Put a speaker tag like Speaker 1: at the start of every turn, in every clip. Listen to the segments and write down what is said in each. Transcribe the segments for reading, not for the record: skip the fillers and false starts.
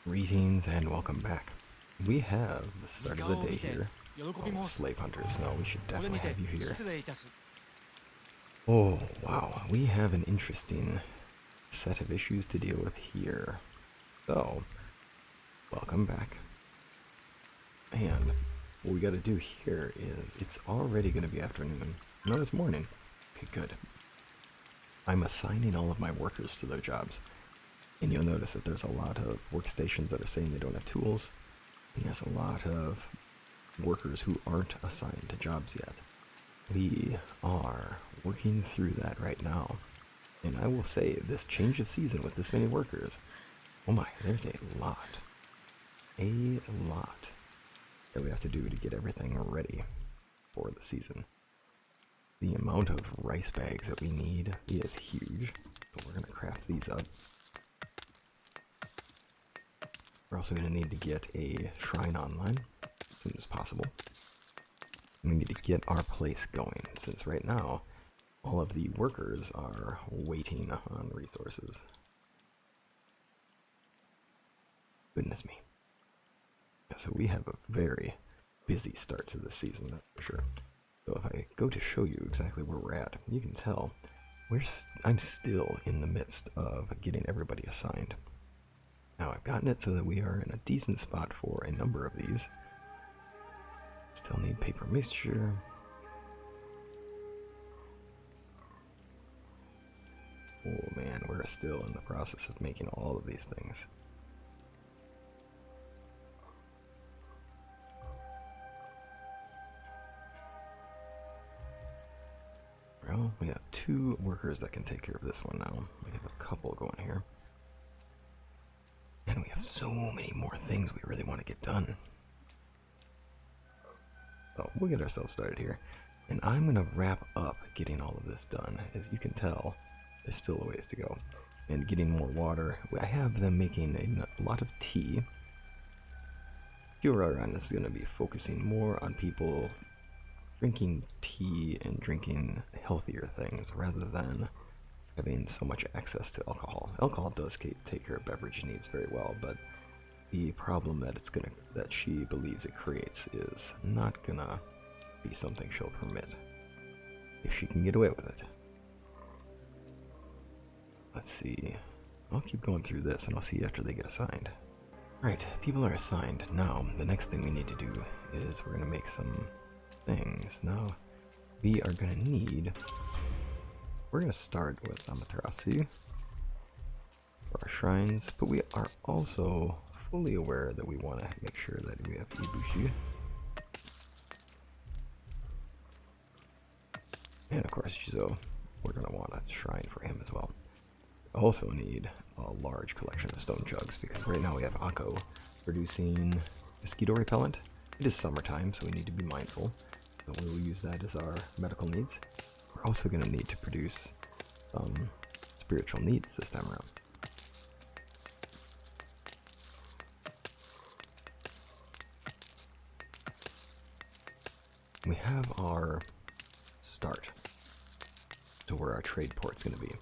Speaker 1: Greetings and welcome back. We have the start of the day here. Oh, slave hunters. No, we should definitely have you here. Oh, wow. We have an interesting set of issues to deal with here. So, welcome back. And what we gotta do here is, it's already gonna be afternoon. No, it's morning. Okay, good. I'm assigning all of my workers to their jobs. And you'll notice that there's a lot of workstations that are saying they don't have tools. And there's a lot of workers who aren't assigned to jobs yet. We are working through that right now. And I will say, this change of season with this many workers, oh my, there's a lot that we have to do to get everything ready for the season. The amount of rice bags that we need is huge, but we're going to craft these up. We're also going to need to get a shrine online as soon as possible. We need to get our place going, since right now all of the workers are waiting on resources. Goodness me. So we have a very busy start to this season, that's for sure. So if I go to show you exactly where we're at, you can tell I'm still in the midst of getting everybody assigned. Now I've gotten it so that we are in a decent spot for a number of these. Still need paper mixture. Oh man, we're still in the process of making all of these things. Well, we have 2 workers that can take care of this one now. We have a couple going here. And we have so many more things we really want to get done. So we'll get ourselves started here. And I'm going to wrap up getting all of this done. As you can tell, there's still a ways to go. And getting more water. I have them making a lot of tea. Kuroi-Ran is going to be focusing more on people drinking tea and drinking healthier things rather than having so much access to alcohol. Alcohol does take care of beverage needs very well, but the problem that she believes it creates is not gonna be something she'll permit if she can get away with it. Let's see. I'll keep going through this and I'll see after they get assigned. Alright, people are assigned. Now, the next thing we need to do is we're gonna make some things. Now, we are gonna need... We're going to start with Amaterasu for our shrines, but we are also fully aware that we want to make sure that we have Ibushi. And of course, Shizo, we're going to want a shrine for him as well. We also need a large collection of stone jugs, because right now we have Akko producing mosquito repellent. It is summertime, so we need to be mindful, but we will use that as our medical needs. We're also going to need to produce some spiritual needs this time around. We have our start to where our trade port's going to be.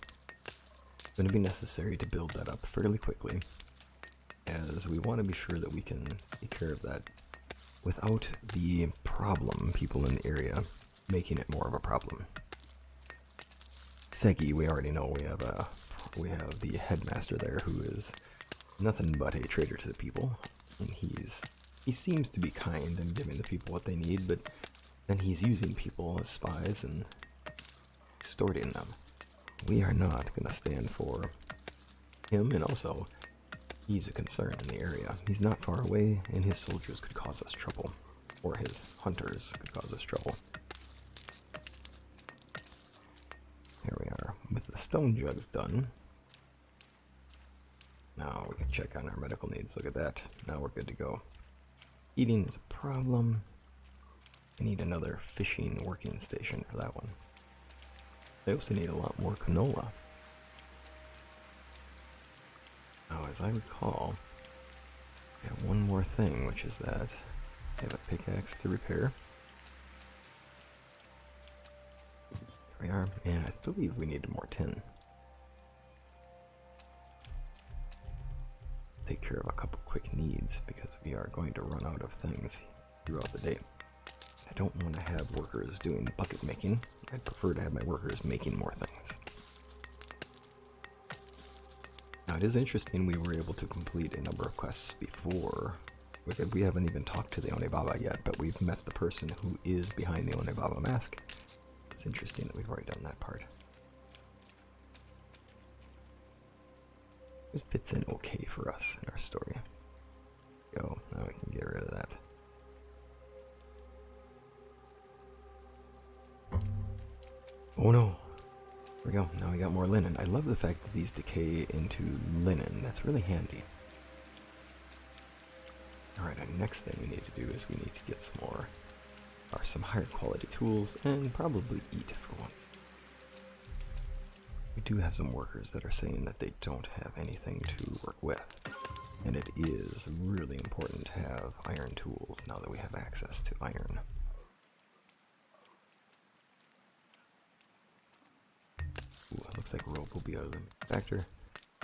Speaker 1: It's going to be necessary to build that up fairly quickly, as we want to be sure that we can take care of that without the people in the area making it more of a problem. Segi, we already know we have the headmaster there who is nothing but a traitor to the people, and he seems to be kind and giving the people what they need, but then he's using people as spies and extorting them. We are not going to stand for him, and also he's a concern in the area. He's not far away, and his soldiers could cause us trouble, or his hunters could cause us trouble. There we are, with the stone jugs done. Now we can check on our medical needs. Look at that. Now we're good to go. Eating is a problem. I need another fishing working station for that one. I also need a lot more canola. Now, as I recall, I have one more thing, which is that I have a pickaxe to repair. There we are, and I believe we need more tin. take care of a couple quick needs because we are going to run out of things throughout the day. I don't want to have workers doing bucket making. I'd prefer to have my workers making more things. Now it is interesting we were able to complete a number of quests before. We haven't even talked to the Onibaba yet, but we've met the person who is behind the Onibaba mask. It's interesting that we've already done that part. It fits in okay for us in our story. Go, now we can get rid of that. Oh no! There we go, now we got more linen. I love the fact that these decay into linen. That's really handy. Alright, our next thing we need to do is we need to get some higher quality tools and probably eat for once. We do have some workers that are saying that they don't have anything to work with. And it is really important to have iron tools now that we have access to iron. Ooh, it looks like rope will be a limiting factor.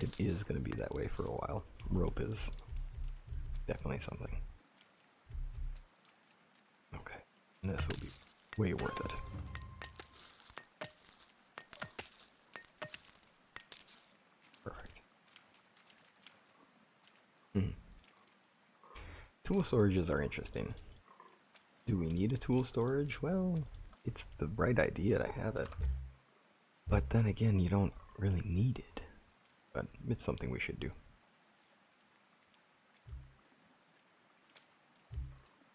Speaker 1: It is going to be that way for a while. Rope is definitely something. Okay, and this will be way worth it. Perfect. Tool storages are interesting. Do we need a tool storage? Well, it's the right idea to have it. But then again, you don't really need it. But it's something we should do.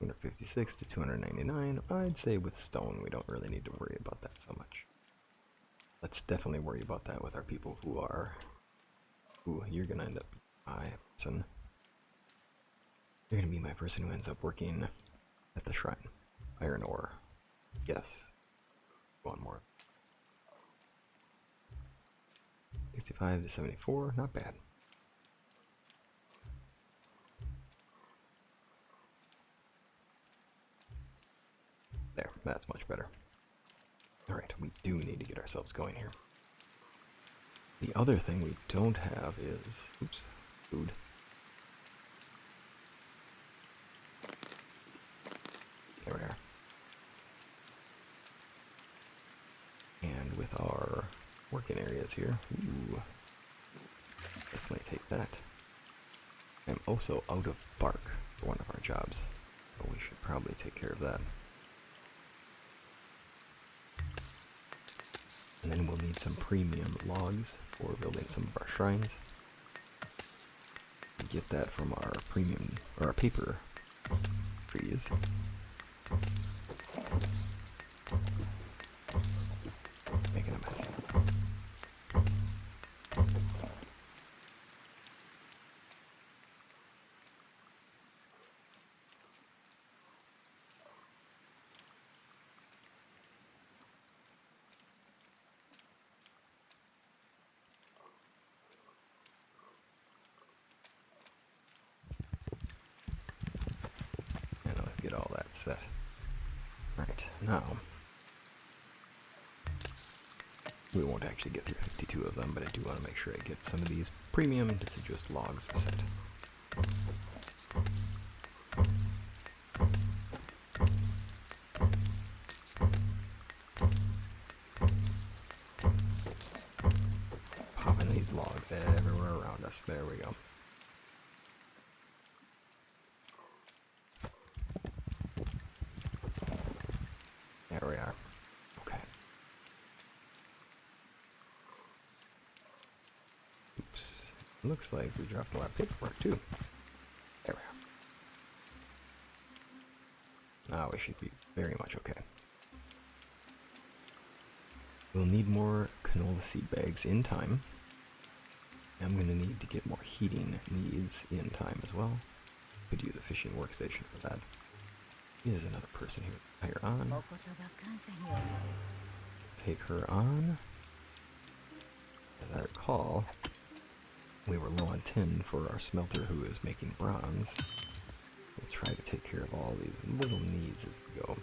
Speaker 1: 256 to 299. I'd say with stone we don't really need to worry about that so much. Let's definitely worry about that with our people who are... Ooh, you're gonna end up my person. You're gonna be my person who ends up working at the shrine. Iron ore. Yes. One more. 65 to 74, not bad. There, that's much better. Alright, we do need to get ourselves going here. The other thing we don't have is... Oops, food. There we are. And with our working areas here, ooh, definitely take that. I'm also out of bark for one of our jobs, so we should probably take care of that. And then we'll need some premium logs for building some of our shrines. We get that from our premium, or our paper trees. Making a mess. Get all that set. Right, now we won't actually get through 52 of them, but I do want to make sure I get some of these premium deciduous logs set. Popping these logs everywhere around us. There we go. There we are. Okay. Oops. Looks like we dropped a lot of paperwork too. There we are. Now we should be very much okay. We'll need more canola seed bags in time. I'm going to need to get more heating needs in time as well. Could use a fishing workstation for that. Here's another person here. Hire on. Take her on. As I recall, we were low on tin for our smelter who is making bronze. We'll try to take care of all these little needs as we go.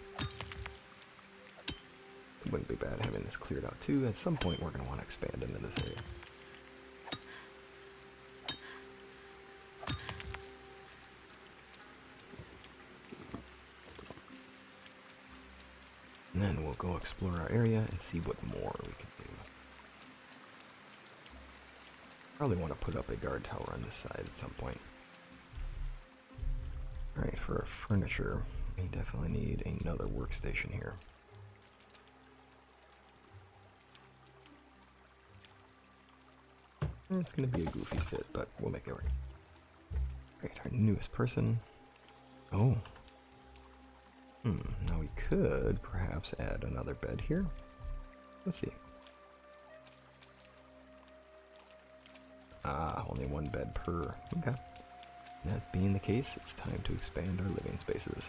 Speaker 1: It wouldn't be bad having this cleared out too. At some point we're going to want to expand into this area. And then we'll go explore our area and see what more we can do. Probably want to put up a guard tower on this side at some point. Alright, for our furniture, we definitely need another workstation here. It's going to be a goofy fit, but we'll make it work. Alright, our newest person. Oh. Now we could perhaps add another bed here. Let's see. Ah, only one bed per. Okay. That being the case, it's time to expand our living spaces.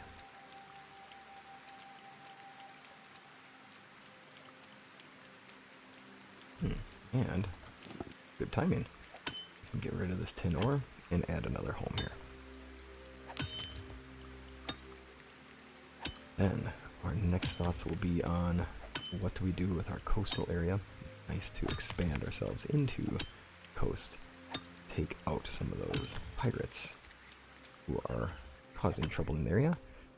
Speaker 1: And good timing. We can get rid of this tin ore and add another home here. Then our next thoughts will be on what do we do with our coastal area. Nice to expand ourselves into coast. Take out some of those pirates who are causing trouble in the area.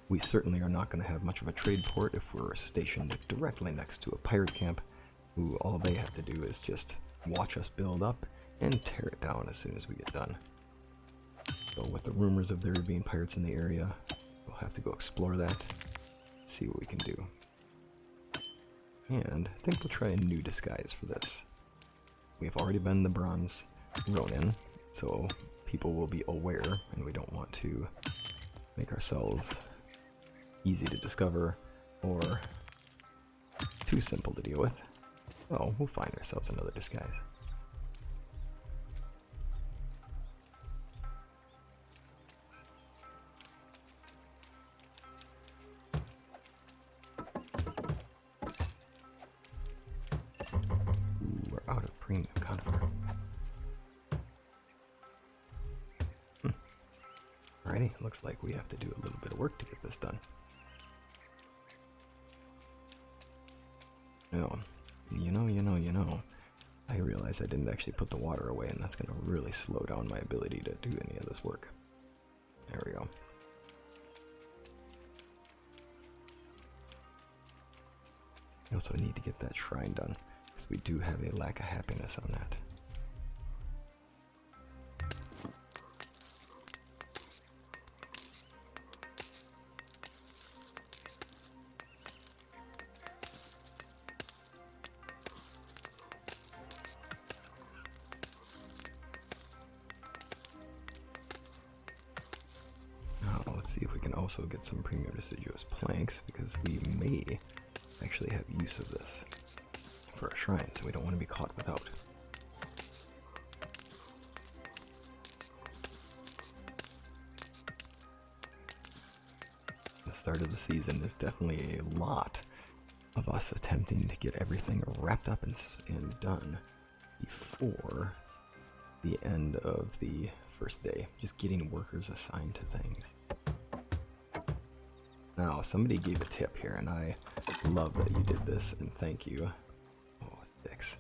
Speaker 1: We certainly are not going to have much of a trade port if we're stationed directly next to a pirate camp, who all they have to do is just watch us build up and tear it down as soon as we get done. So with the rumors of there being pirates in the area, we'll have to go explore that, see what we can do. And I think we'll try a new disguise for this. We've already been the bronze Ronin, so people will be aware, and we don't want to make ourselves easy to discover or too simple to deal with. So we'll find ourselves another disguise. Ooh, we're out of premium conifer. Alrighty, looks like we have to do a little bit of work to get this done. You know, I realize I didn't actually put the water away, and that's going to really slow down my ability to do any of this work. There we go. We also need to get that shrine done, because we do have a lack of happiness on that. See if we can also get some premium deciduous planks, because we may actually have use of this for a shrine, so we don't want to be caught without. The start of the season is definitely a lot of us attempting to get everything wrapped up and done before the end of the first day, just getting workers assigned to things. Now, somebody gave a tip here, and I love that you did this, and thank you. Oh, sticks.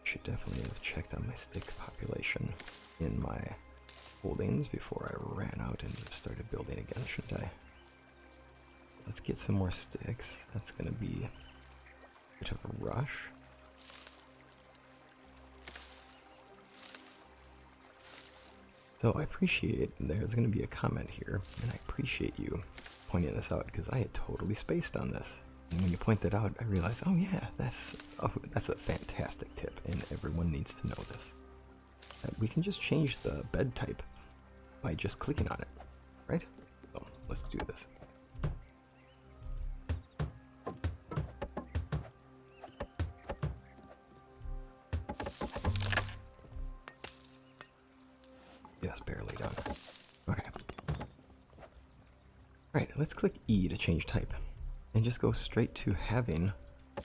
Speaker 1: Should definitely have checked on my stick population in my holdings before I ran out and just started building again, shouldn't I? Let's get some more sticks. That's going to be a bit of a rush. So I appreciate, there's going to be a comment here, and I appreciate you pointing this out, because I had totally spaced on this. And when you point that out, I realized, oh yeah, that's a fantastic tip, and everyone needs to know this. That we can just change the bed type by just clicking on it, right? So let's do this. Yes, barely done. Okay. Alright, let's click E to change type. And just go straight to having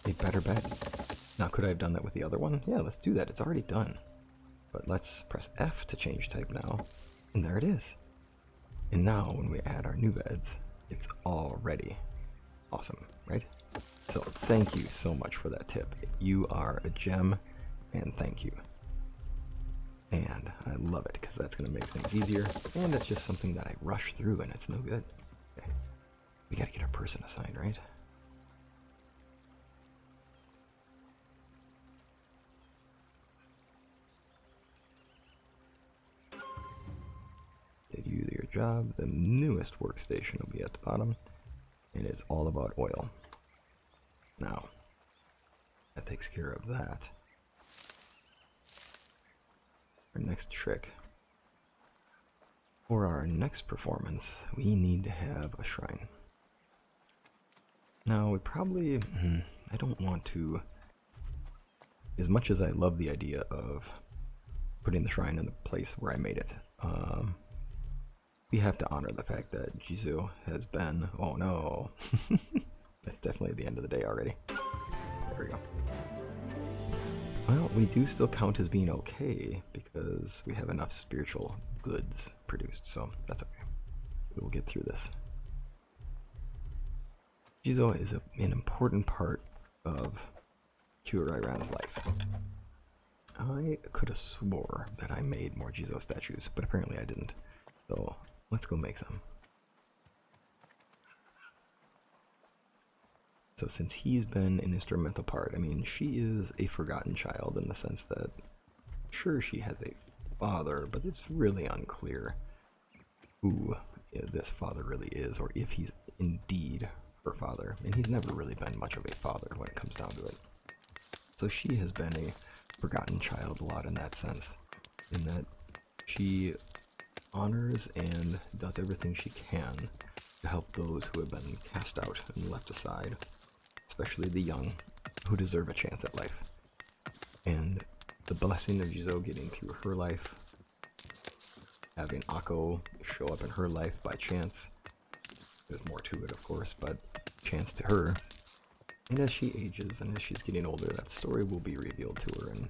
Speaker 1: a better bed. Now, could I have done that with the other one? Yeah, let's do that. It's already done. But let's press F to change type now. And there it is. And now, when we add our new beds, it's already awesome, right? So, thank you so much for that tip. You are a gem, and thank you. And I love it, because that's going to make things easier, and it's just something that I rush through, and it's no good. Okay. We gotta get our person assigned, right? Did you do your job? The newest workstation will be at the bottom. And it's all about oil. Now, that takes care of that. Our next trick. For our next performance, we need to have a shrine. Now, we probably... I don't want to... As much as I love the idea of putting the shrine in the place where I made it, we have to honor the fact that Jizo has been... Oh no! That's definitely the end of the day already. There we go. Well, we do still count as being okay because we have enough spiritual goods produced, so that's okay. We'll get through this. Jizo is an important part of Kuroi-Ran's life. I could have swore that I made more Jizo statues, but apparently I didn't. So let's go make some. So since he's been an instrumental part, I mean, she is a forgotten child in the sense that, sure, she has a father, but it's really unclear who this father really is, or if he's indeed her father. And he's never really been much of a father when it comes down to it. So she has been a forgotten child a lot in that sense, in that she honors and does everything she can to help those who have been cast out and left aside, especially the young, who deserve a chance at life. And the blessing of Jizo getting through her life, having Akko show up in her life by chance, there's more to it of course, but chance to her, and as she ages and as she's getting older, that story will be revealed to her, and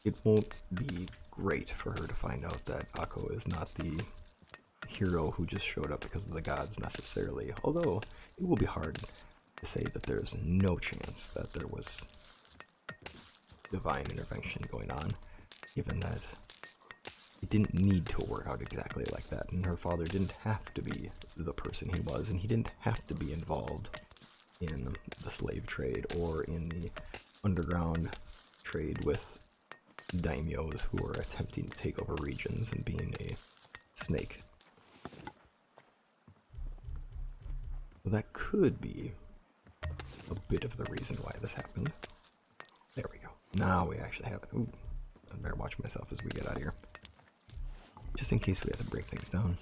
Speaker 1: it won't be great for her to find out that Akko is not the hero who just showed up because of the gods necessarily, although it will be hard to say that there's no chance that there was divine intervention going on, given that it didn't need to work out exactly like that, and her father didn't have to be the person he was, and he didn't have to be involved in the slave trade or in the underground trade with daimyos who are attempting to take over regions and being a snake. Well, that could be a bit of the reason why this happened. There we go. Now we actually have it. Ooh, I better watch myself as we get out of here. Just in case we have to break things down.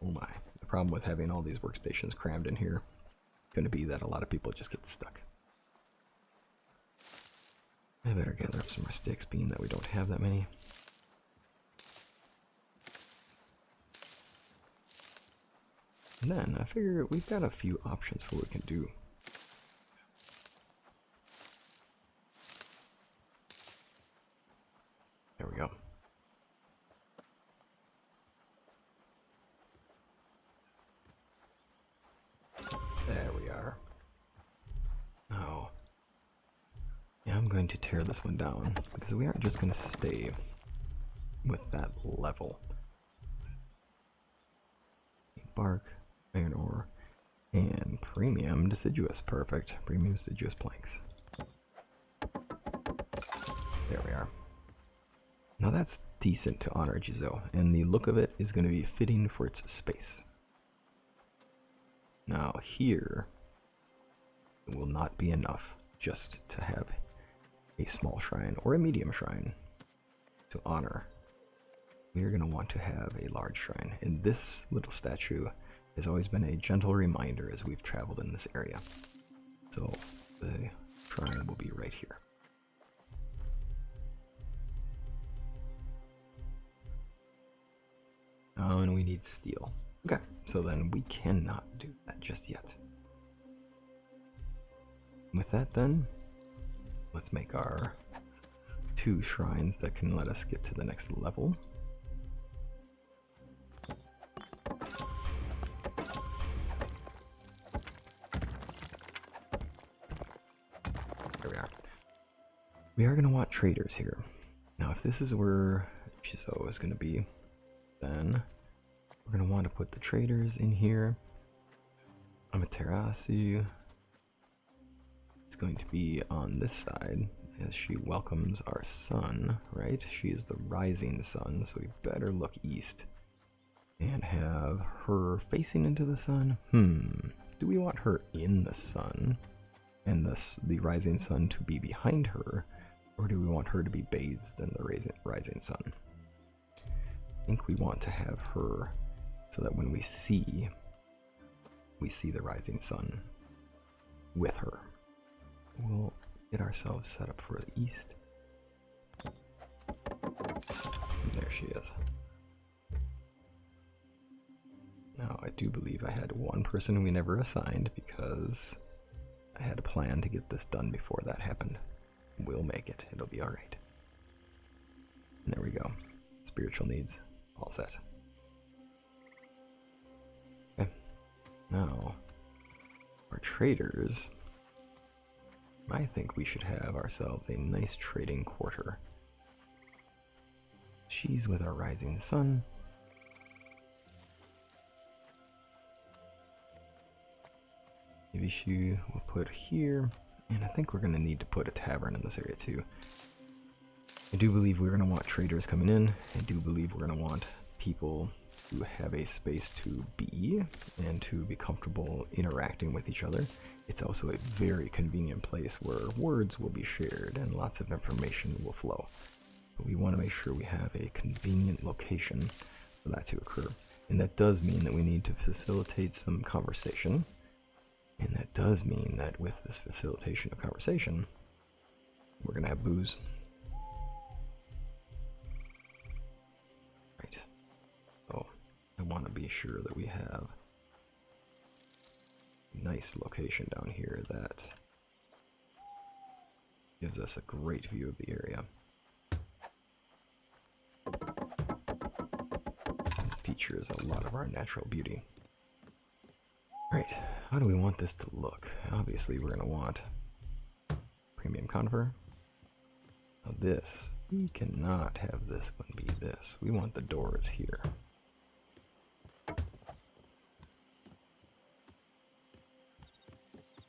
Speaker 1: Oh my. The problem with having all these workstations crammed in here is going to be that a lot of people just get stuck. I better gather up some more sticks, being that we don't have that many. And then I figure we've got a few options for what we can do. There we go. There we are. Now, yeah, I'm going to tear this one down because we aren't just going to stay with that level. Bark, iron ore, and premium deciduous. Perfect. Premium deciduous planks. There we are. Now that's decent to honor Jizo, and the look of it is going to be fitting for its space. Now here, it will not be enough just to have a small shrine or a medium shrine to honor. We are going to want to have a large shrine, and this little statue has always been a gentle reminder as we've traveled in this area. So the shrine will be right here. Oh, and we need steel. Okay, so then we cannot do that just yet. With that then, let's make our 2 shrines that can let us get to the next level. There we are. We are going to want traders here. Now if this is where Jizo is going to be, then We're going to want to put the traders in here. Amaterasu is going to be on this side as she welcomes our sun, right? She is the rising sun, so we better look east and have her facing into the sun. Do we want her in the sun and thus the rising sun to be behind her, or do we want her to be bathed in the rising sun? I think we want to have her so that when we see the rising sun with her. We'll get ourselves set up for the east. And there she is. Now, I do believe I had one person we never assigned because I had a plan to get this done before that happened. We'll make it. It'll be alright. There we go. Spiritual needs. All set. Okay. Now, our traders, I think we should have ourselves a nice trading quarter. She's with our rising sun. Ibishu we'll put here, and I think we're going to need to put a tavern in this area too. I do believe we're going to want traders coming in. I do believe we're going to want people who have a space to be and to be comfortable interacting with each other. It's also a very convenient place where words will be shared and lots of information will flow. But we want to make sure we have a convenient location for that to occur. And that does mean that we need to facilitate some conversation. And that does mean that with this facilitation of conversation, we're going to have booze. Right. So I want to be sure that we have a nice location down here that gives us a great view of the area. It features a lot of our natural beauty. Right, how do we want this to look? Obviously we're going to want premium conifer. Now this, we cannot have this one be this. We want the doors here.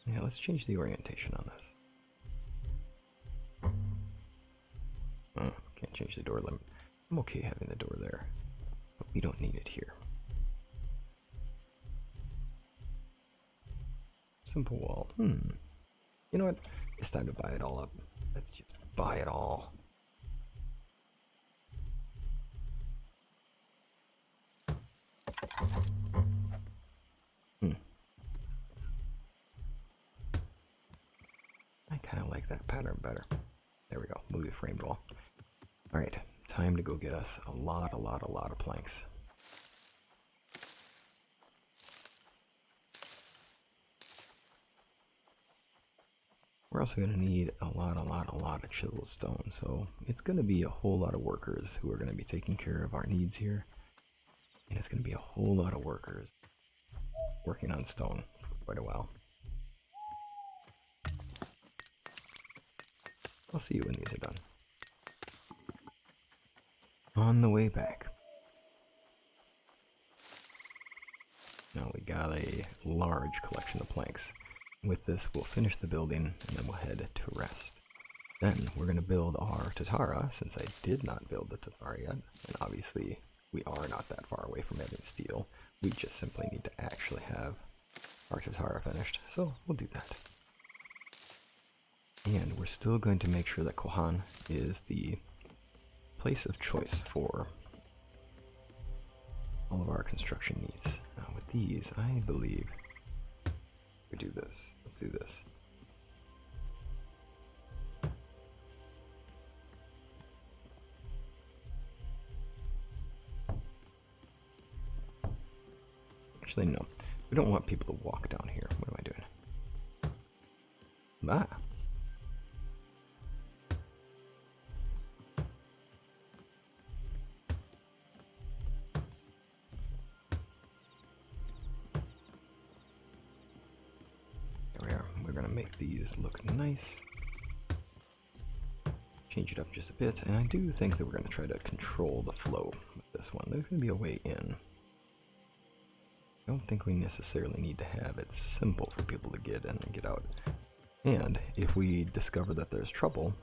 Speaker 1: Yeah, let's change the orientation on this. Oh, can't change the door limit. I'm okay having the door there, but we don't need it here. Simple wall. You know what? It's time to buy it all up. Let's just buy it all. I kind of like that pattern better. There we go. Movie framed wall. Alright, time to go get us a lot of planks. We're also going to need a lot of chiseled stone, so it's going to be a whole lot of workers who are going to be taking care of our needs here. And it's going to be a whole lot of workers working on stone for quite a while. I'll see you when these are done. On the way back. Now we got a large collection of planks. With this, we'll finish the building, and then we'll head to rest. Then we're going to build our Tatara, since I did not build the Tatara yet, and obviously we are not that far away from having steel. We just simply need to actually have our Tatara finished, so we'll do that. And we're still going to make sure that Kohan is the place of choice for all of our construction needs. Now with these, I believe we do this. Let's do this. Actually, no. We don't want people to walk down here. What am I doing? Ah. There we are. We're going to make these look nice. Change it up just a bit. And I do think that we're going to try to control the flow with this one. There's going to be a way in. I don't think we necessarily need to have it simple for people to get in and get out. And if we discover that there's trouble,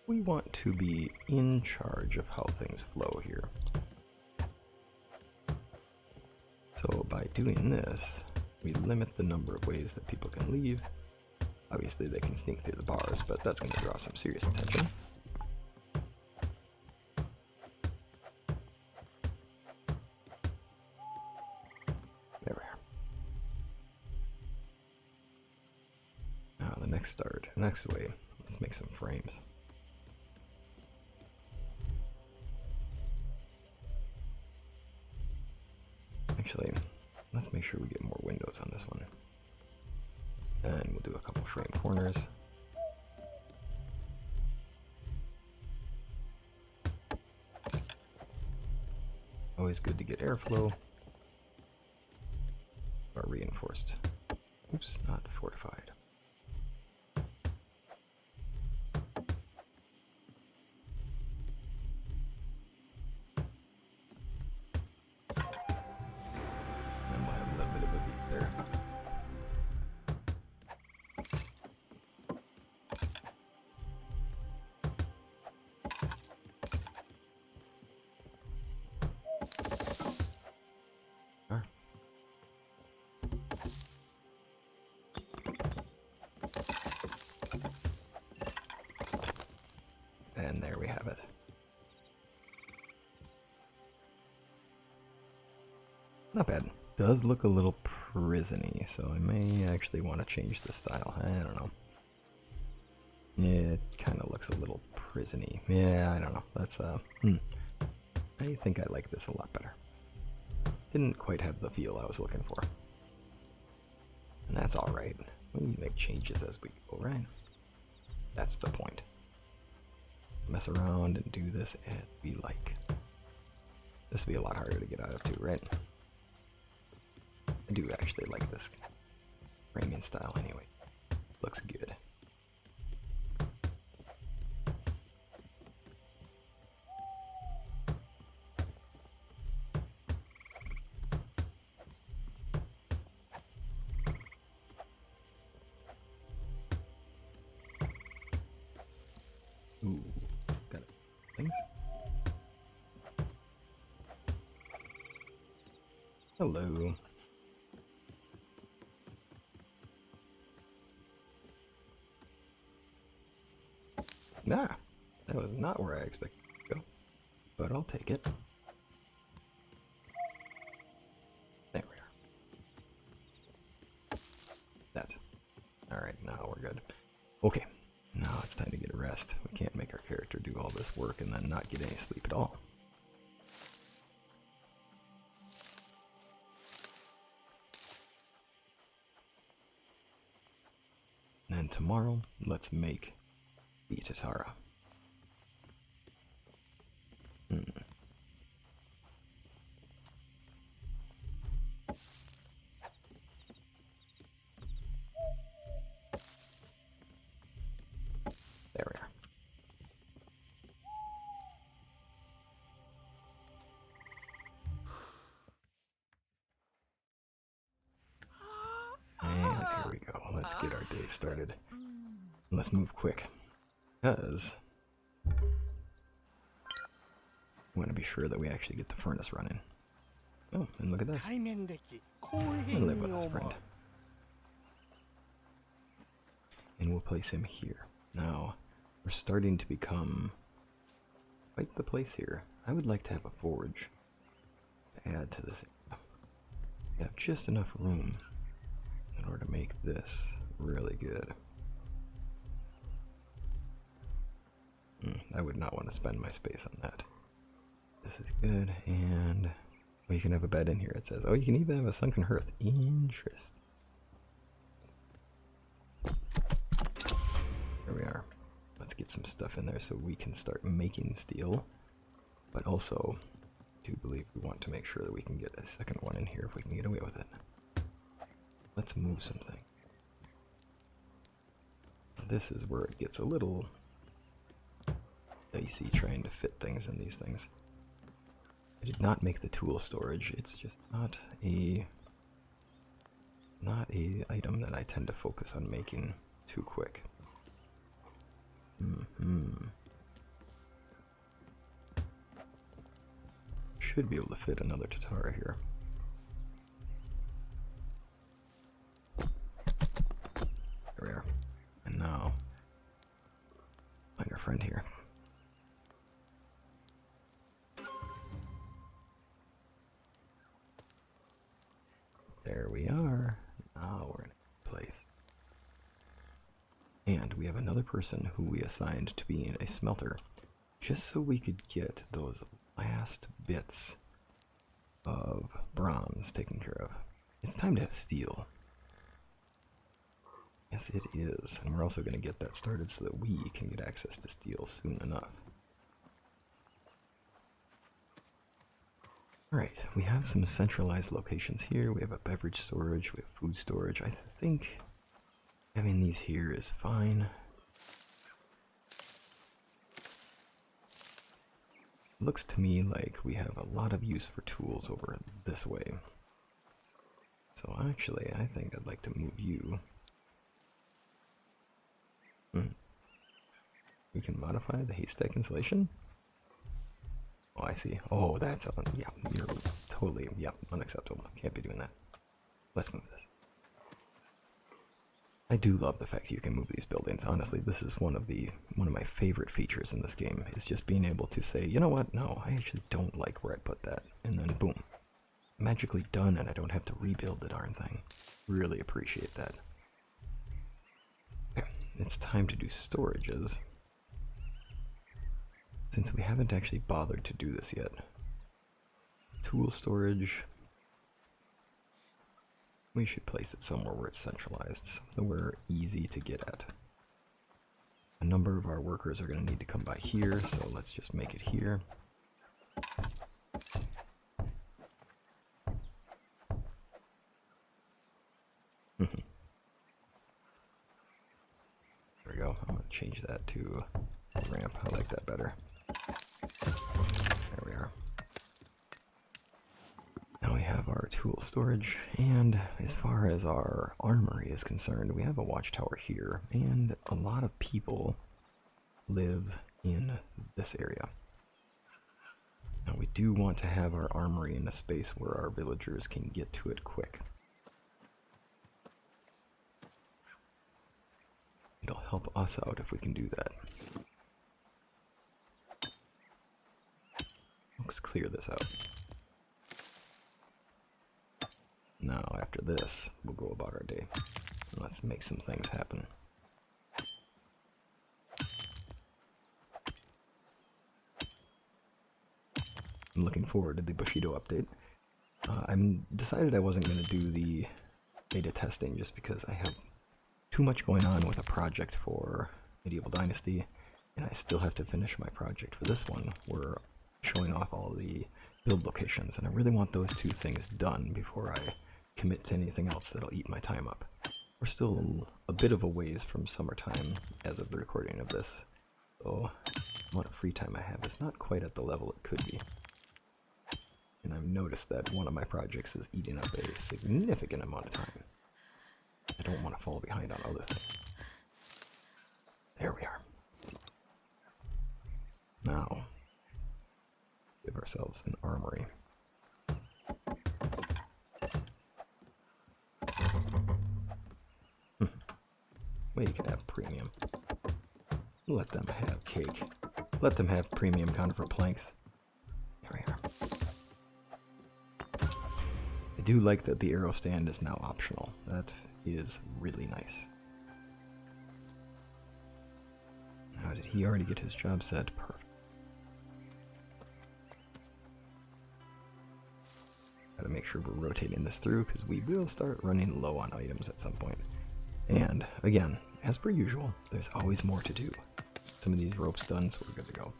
Speaker 1: we want to be in charge of how things flow here. So by doing this, we limit the number of ways that people can leave. Obviously they can sneak through the bars, but that's going to draw some serious attention. There we are. Now the next way, let's make some frames. Actually, let's make sure we get more windows on this one. And we'll do a couple frame corners. Always good to get airflow. Or reinforced. Oops, not fortified. And we'll have a little bit of a beat there. And there we have it. Not bad. Does look a little prison-y, so I may actually want to change the style. I don't know. It kind of looks a little prison-y. Yeah, I don't know. That's, I think I like this a lot better. Didn't quite have the feel I was looking for. And that's alright. We make changes as we go, right? That's the point. Mess around and do this and we like. This would be a lot harder to get out of too, right? I do actually like this framing style anyway. Looks good. Ooh, got it. Things. Hello. Nah, that was not where I expected to go, but I'll take it. There we are. That's it. Alright, now we're good. Okay, now it's time to get a rest. We can't make our character do all this work and then not get any sleep at all. And then tomorrow, let's make the Tatara. There we are. And here we go. Let's get our day started. Let's move quick, because I want to be sure that we actually get the furnace running. Oh, and look at that. We'll live with us, friend. And we'll place him here. Now, we're starting to become quite the place here. I would like to have a forge to add to this. We have just enough room in order to make this really good. I would not want to spend my space on that. This is good, and well, you can have a bed in here. It says, oh, you can even have a sunken hearth. Interest. There we are. Let's get some stuff in there so we can start making steel. But also, I do believe we want to make sure that we can get a second one in here if we can get away with it. Let's move something. This is where it gets a little dicey trying to fit things in these things. I did not make the tool storage. It's just not a item that I tend to focus on making too quick. Should be able to fit another Tatara here. There we are. And now, find our friend here. There we are. Now we're in a place. And we have another person who we assigned to be in a smelter, just so we could get those last bits of bronze taken care of. It's time to have steel. Yes, it is. And we're also going to get that started so that we can get access to steel soon enough. Alright, we have some centralized locations here. We have a beverage storage, we have food storage. I think having these here is fine. Looks to me like we have a lot of use for tools over this way. So actually, I think I'd like to move you. We can modify the haystack insulation? Oh, I see. Oh, that's yeah, you're totally, yep, unacceptable. Can't be doing that. Let's move this. I do love the fact you can move these buildings. Honestly, this is one of my favorite features in this game, is just being able to say, you know what, no, I actually don't like where I put that. And then boom, magically done, and I don't have to rebuild the darn thing. Really appreciate that. Okay, it's time to do storages. Since we haven't actually bothered to do this yet. Tool storage. We should place it somewhere where it's centralized, somewhere easy to get at. A number of our workers are going to need to come by here, so let's just make it here. There we go. I'm going to change that to a ramp. I like that better. There we are. Now we have our tool storage, and as far as our armory is concerned, we have a watchtower here, and a lot of people live in this area. Now we do want to have our armory in a space where our villagers can get to it quick. It'll help us out if we can do that. Let's clear this out. Now, after this, we'll go about our day. Let's make some things happen. I'm looking forward to the Bushido update. I'm decided I wasn't going to do the beta testing just because I have too much going on with a project for Medieval Dynasty, and I still have to finish my project for this one. We're showing off all the build locations, and I really want those two things done before I commit to anything else that'll eat my time up. We're still a bit of a ways from summertime as of the recording of this, so the amount of free time I have is not quite at the level it could be. And I've noticed that one of my projects is eating up a significant amount of time. I don't want to fall behind on other things. There we are. Now, give ourselves an armory. Well, you can have premium. Let them have cake. Let them have premium conifer planks. There we are. I do like that the arrow stand is now optional. That is really nice. Now, did he already get his job set? Perfect. Gotta make sure we're rotating this through because we will start running low on items at some point. And again, as per usual, there's always more to do. Some of these ropes done, so we're good to go.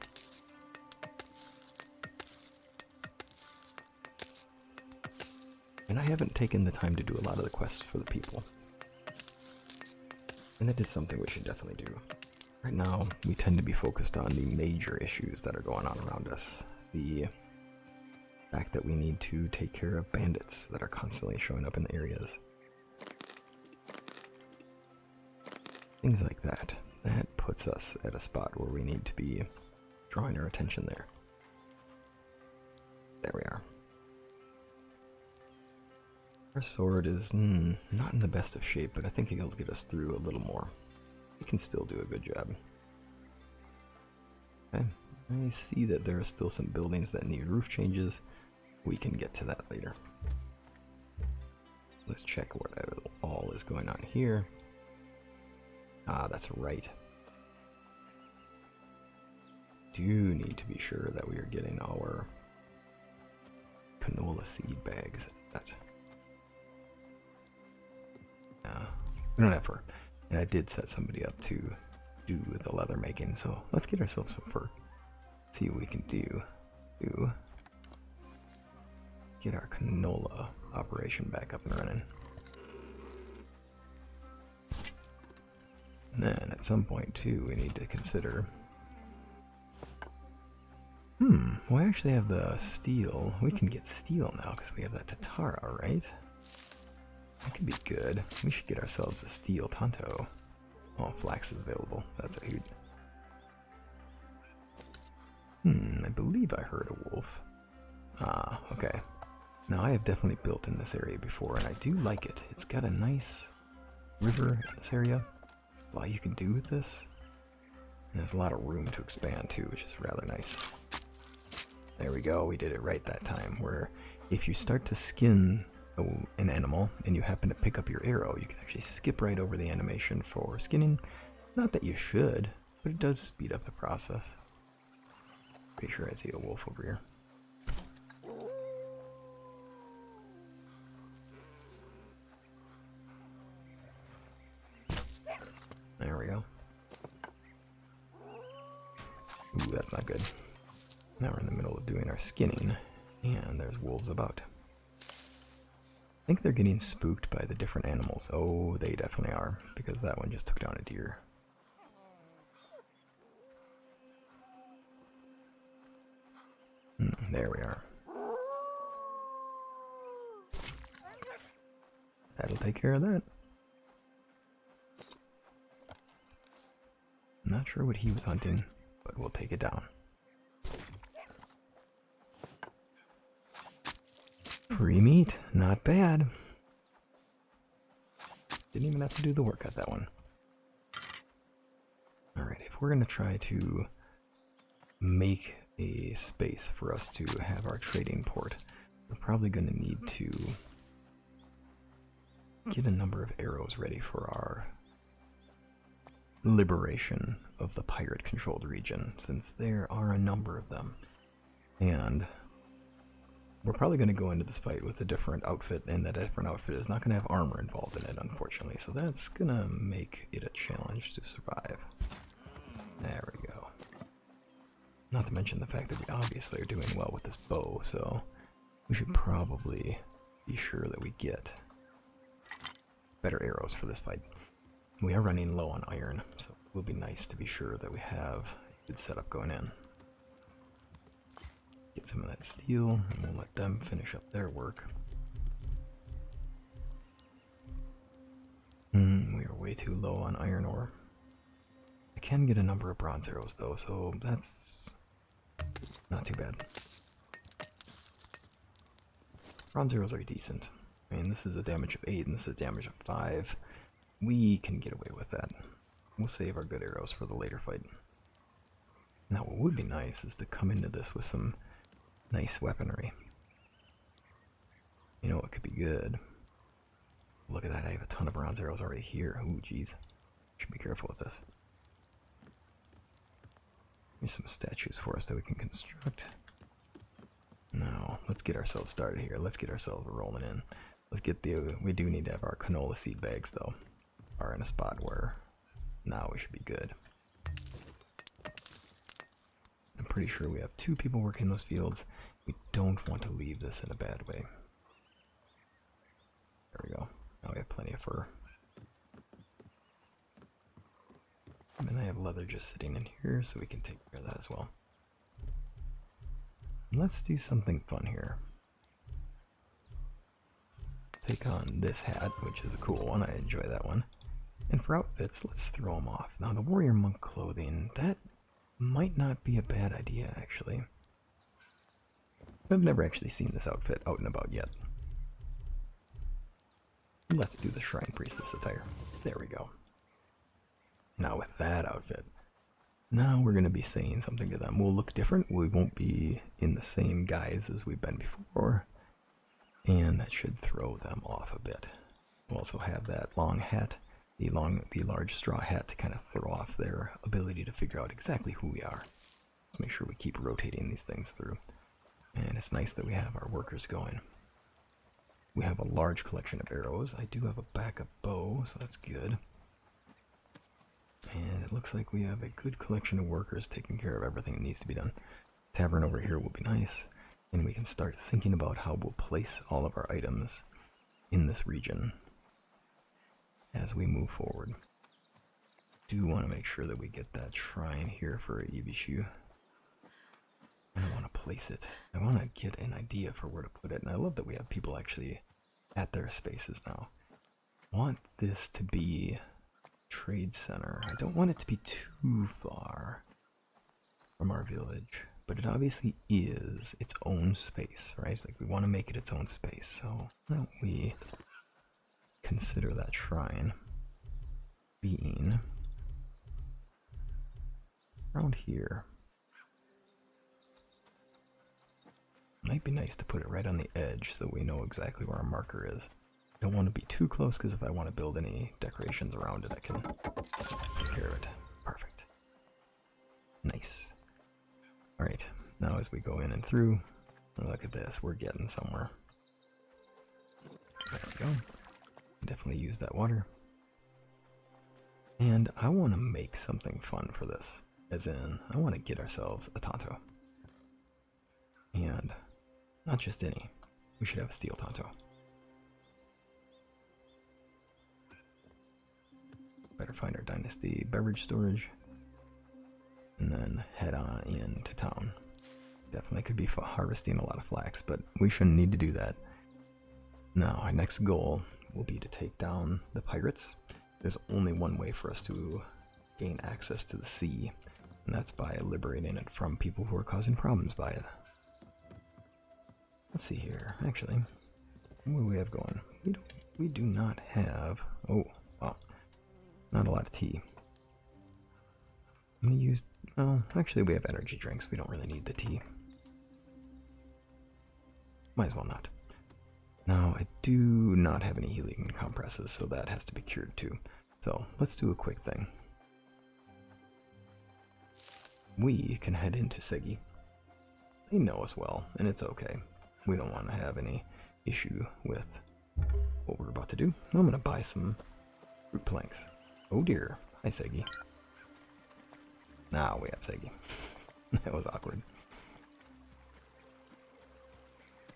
Speaker 1: And I haven't taken the time to do a lot of the quests for the people. And that is something we should definitely do. Right now, we tend to be focused on the major issues that are going on around us. The fact that we need to take care of bandits that are constantly showing up in the areas. Things like that. That puts us at a spot where we need to be drawing our attention there. There we are. Our sword is not in the best of shape, but I think it'll get us through a little more. We can still do a good job. Okay, I see that there are still some buildings that need roof changes. We can get to that later. Let's check what all is going on here. Ah, that's right. Do need to be sure that we are getting our canola seed bags. That. We don't have fur. And I did set somebody up to do the leather making, so let's get ourselves some fur. See what we can do to get our canola operation back up and running. And then at some point too, we need to consider, we actually have the steel. We can get steel now because we have that Tatara, right? That could be good. We should get ourselves the steel Tanto. Oh, flax is available. That's a huge. I believe I heard a wolf. Ah, okay. Now I have definitely built in this area before, and I do like it. It's got a nice river in this area. A lot you can do with this. And there's a lot of room to expand too, which is rather nice. There we go, we did it right that time, where if you start to skin an animal and you happen to pick up your arrow, you can actually skip right over the animation for skinning. Not that you should, but it does speed up the process. Pretty sure I see a wolf over here. There we go. Ooh, that's not good. Now we're in the middle of doing our skinning, and there's wolves about. I think they're getting spooked by the different animals. Oh, they definitely are, because that one just took down a deer. There we are. That'll take care of that. I'm not sure what he was hunting, but we'll take it down. Free meat, not bad. Didn't even have to do the work at that one. Alright, if we're going to try to make a space for us to have our trading port, we're probably going to need to get a number of arrows ready for our liberation of the pirate-controlled region, since there are a number of them. And we're probably going to go into this fight with a different outfit, and that different outfit is not going to have armor involved in it, unfortunately. So that's going to make it a challenge to survive. There we go. Not to mention the fact that we obviously are doing well with this bow, so we should probably be sure that we get better arrows for this fight. We are running low on iron, so it will be nice to be sure that we have a good setup going in. Get some of that steel, and we'll let them finish up their work. We are way too low on iron ore. I can get a number of bronze arrows though, so that's not too bad. Bronze arrows are decent. I mean, this is a damage of 8 and this is a damage of 5. We can get away with that. We'll save our good arrows for the later fight. Now what would be nice is to come into this with some nice weaponry. You know what could be good? Look at that, I have a ton of bronze arrows already here. Ooh, jeez. Should be careful with this. Here's some statues for us that we can construct. Now, let's get ourselves started here. Let's get ourselves rolling in. Let's get the... We do need to have our canola seed bags, though. Are in a spot where now we should be good. I'm pretty sure we have 2 people working those fields. We don't want to leave this in a bad way. There we go. Now we have plenty of fur. And I have leather just sitting in here, so we can take care of that as well. Let's do something fun here. Take on this hat, which is a cool one. I enjoy that one. And for outfits, let's throw them off. Now, the warrior monk clothing, that might not be a bad idea, actually. I've never actually seen this outfit out and about yet. Let's do the shrine priestess attire. There we go. Now with that outfit, now we're going to be saying something to them. We'll look different. We won't be in the same guise as we've been before. And that should throw them off a bit. We'll also have that long hat, the large straw hat, to kind of throw off their ability to figure out exactly who we are. Make sure we keep rotating these things through. And it's nice that we have our workers going. We have a large collection of arrows. I do have a backup bow, so that's good. And it looks like we have a good collection of workers taking care of everything that needs to be done. Tavern over here will be nice. And we can start thinking about how we'll place all of our items in this region as we move forward. Do want to make sure that we get that shrine here for Ibishu. I want to place it. I want to get an idea for where to put it. And I love that we have people actually at their spaces now. I want this to be trade center. I don't want it to be too far from our village, but it obviously is its own space, right? Like, we want to make it its own space. So why don't we consider that shrine being around here. Might be nice to put it right on the edge so we know exactly where our marker is. Don't want to be too close, because if I want to build any decorations around it, I can take care of it. Perfect. Nice. Alright, now as we go in and through, look at this, we're getting somewhere. There we go. Definitely use that water. And I want to make something fun for this. As in, I want to get ourselves a Tonto. And not just any. We should have a steel Tonto. Better find our Dynasty beverage storage. And then head on into town. Definitely could be harvesting a lot of flax, but we shouldn't need to do that. Now, our next goal will be to take down the pirates. There's only one way for us to gain access to the sea, and that's by liberating it from people who are causing problems by it. Let's see here. Actually, what do we have going? We do not have... Oh, wow. Not a lot of tea. I'm going to use... Oh, actually we have energy drinks. We don't really need the tea. Might as well not. Now, I do not have any healing compresses, so that has to be cured too. So, let's do a quick thing. We can head into Segi. They know us well, and it's okay. We don't want to have any issue with what we're about to do. I'm going to buy some fruit planks. Oh dear. Hi, Segi. Now we have Segi. That was awkward.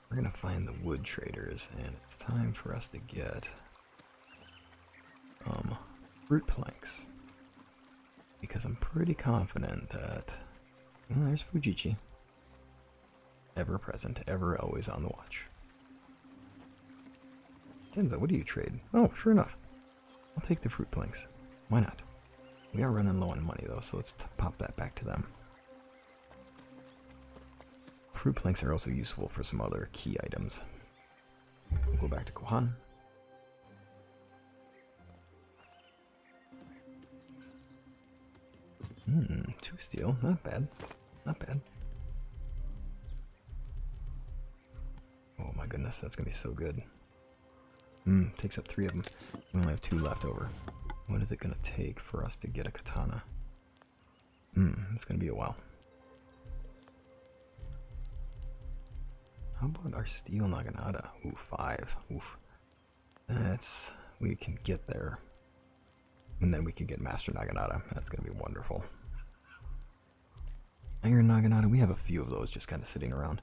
Speaker 1: We're going to find the wood traders, and it's time for us to get fruit planks. Because I'm pretty confident that... Well, there's Fujichi. Ever present, ever always on the watch. Kenza, what do you trade? Oh, sure enough. I'll take the fruit planks. Why not? We are running low on money though, so let's pop that back to them. Fruit planks are also useful for some other key items. We'll go back to Kohan. Two steel, not bad. Not bad. Oh my goodness, that's gonna be so good. Takes up 3 of them. We only have 2 left over. What is it gonna take for us to get a katana? It's gonna be a while. How about our steel naginata? Ooh, 5. Oof. We can get there. And then we can get master naginata. That's gonna be wonderful. Iron naginata, we have a few of those just kind of sitting around.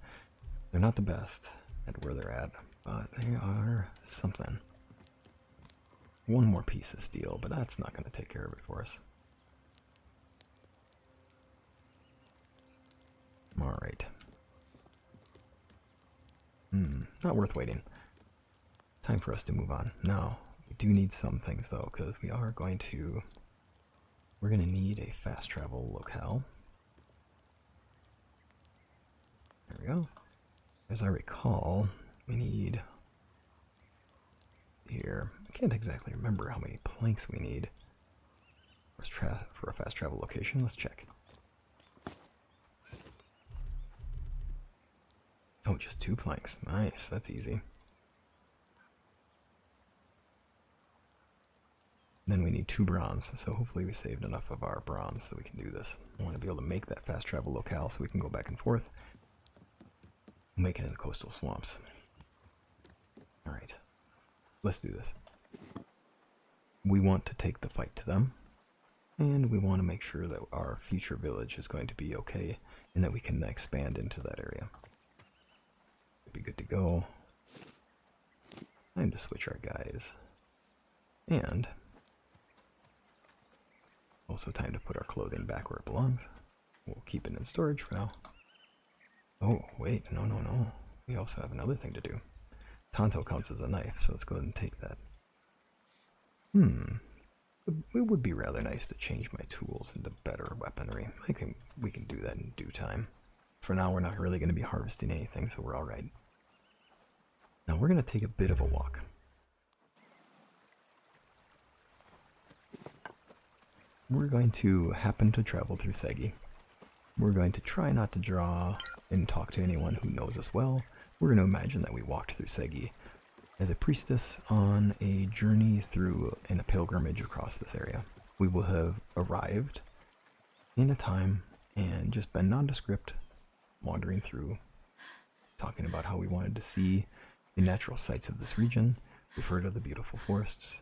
Speaker 1: They're not the best at where they're at, but they are something. 1 more piece of steel, but that's not going to take care of it for us. Alright. Not worth waiting. Time for us to move on. Now, we do need some things though, because we're going to need a fast travel locale. There we go. As I recall, we need here. I can't exactly remember how many planks we need for a fast travel location. Let's check. Oh, just 2 planks. Nice, that's easy. Then we need 2 bronze, so hopefully we saved enough of our bronze so we can do this. I want to be able to make that fast travel locale so we can go back and forth. Make it in the coastal swamps. Alright, let's do this. We want to take the fight to them, and we want to make sure that our future village is going to be okay and that we can expand into that area. Be good to go. Time to switch our guys. And also time to put our clothing back where it belongs. We'll keep it in storage for now. Oh, wait, no. We also have another thing to do. Tanto counts as a knife, so let's go ahead and take that. It would be rather nice to change my tools into better weaponry. I think we can do that in due time. For now, we're not really going to be harvesting anything, so we're alright. Now we're going to take a bit of a walk. We're going to happen to travel through Segi. We're going to try not to draw and talk to anyone who knows us well. We're going to imagine that we walked through Segi as a priestess on a journey through and a pilgrimage across this area. We will have arrived in a time and just been nondescript, wandering through, talking about how we wanted to see the natural sights of this region. We've heard of the beautiful forests,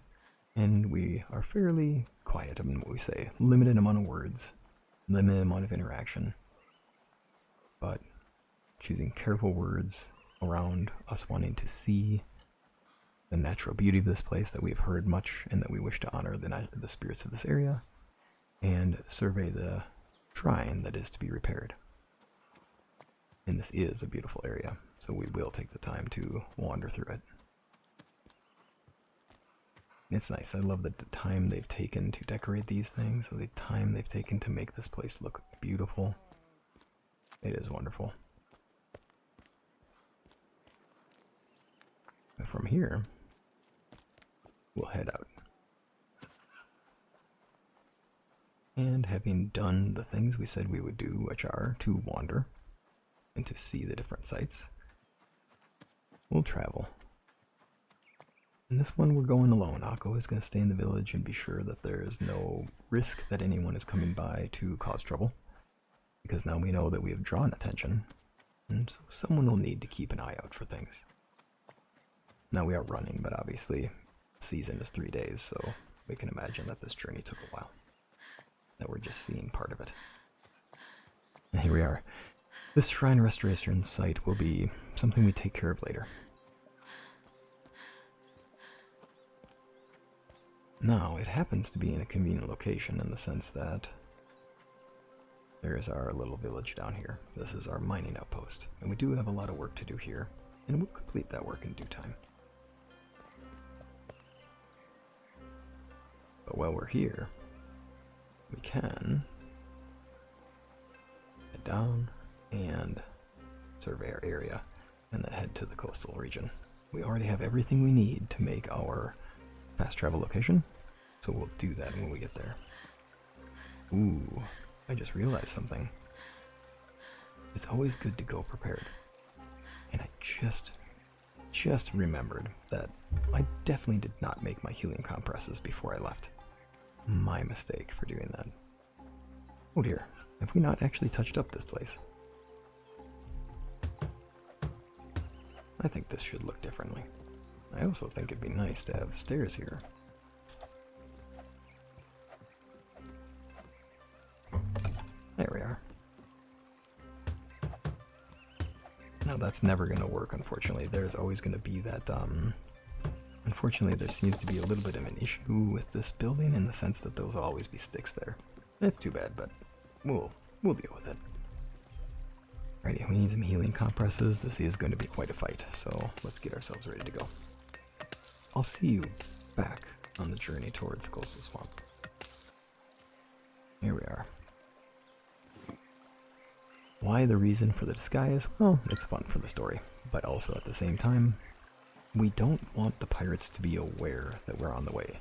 Speaker 1: and we are fairly quiet in what we say. Limited amount of words, limited amount of interaction, but choosing careful words around us wanting to see the natural beauty of this place that we've heard much and that we wish to honor the spirits of this area and survey the shrine that is to be repaired. And this is a beautiful area, so we will take the time to wander through it. It's nice. I love the time they've taken to decorate these things, the time they've taken to make this place look beautiful. It is wonderful. And from here, we'll head out. And having done the things we said we would do, which are to wander and to see the different sights, we'll travel. In this one, we're going alone. Akko is going to stay in the village and be sure that there is no risk that anyone is coming by to cause trouble, because now we know that we have drawn attention, and so someone will need to keep an eye out for things. Now we are running, but obviously season is 3 days, so we can imagine that this journey took a while, that we're just seeing part of it. And here we are. This shrine restoration site will be something we take care of later. Now, it happens to be in a convenient location in the sense that there is our little village down here. This is our mining outpost, and we do have a lot of work to do here, and we'll complete that work in due time. But while we're here, we can head down and survey our area, and then head to the coastal region. We already have everything we need to make our fast travel location, so we'll do that when we get there. Ooh, I just realized something. It's always good to go prepared. And I just remembered that I definitely did not make my helium compresses before I left. My mistake for doing that. Oh dear, have we not actually touched up this place? I think this should look differently. I also think it'd be nice to have stairs here. There we are. Now that's never going to work, unfortunately. There's always going to be that, unfortunately there seems to be a little bit of an issue with this building in the sense that there'll always be sticks there. It's too bad, but we'll deal with it. Alrighty, we need some healing compresses. This is going to be quite a fight, so let's get ourselves ready to go. I'll see you back on the journey towards the coastal swamp. Here we are. Why the reason for the disguise? Well, it's fun for the story, but also at the same time, we don't want the pirates to be aware that we're on the way.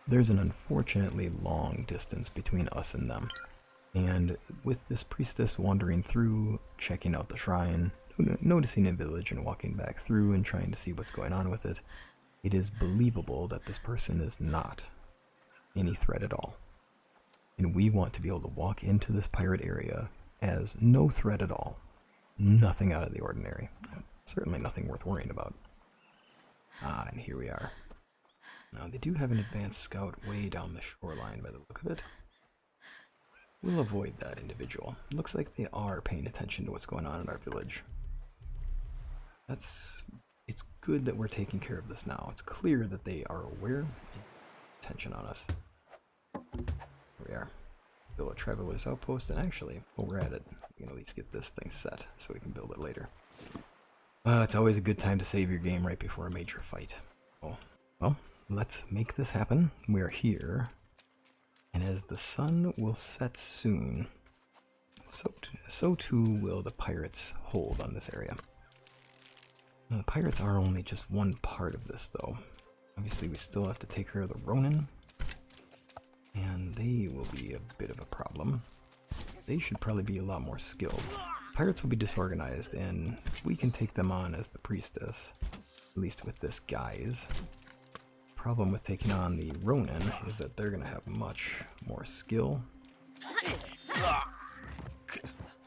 Speaker 1: There's an unfortunately long distance between us and them, and with this priestess wandering through, checking out the shrine, noticing a village and walking back through and trying to see what's going on with it, it is believable that this person is not any threat at all. And we want to be able to walk into this pirate area as no threat at all. Nothing out of the ordinary. Certainly nothing worth worrying about. Ah, and here we are. Now, they do have an advanced scout way down the shoreline by the look of it. We'll avoid that individual. Looks like they are paying attention to what's going on in our village. It's good that we're taking care of this now. It's clear that they are aware and attention on us. Here we are. Still a traveler's outpost, and actually, while we're at it, we can at least get this thing set so we can build it later. It's always a good time to save your game right before a major fight. Oh, well, let's make this happen. We're here, and as the sun will set soon, so too will the pirates' hold on this area. Now, the pirates are only just one part of this, though. Obviously, we still have to take care of the Ronin, and they will be a bit of a problem. They should probably be a lot more skilled. Pirates will be disorganized, and we can take them on as the priestess, at least with this guise. Problem with taking on the Ronin is that they're going to have much more skill,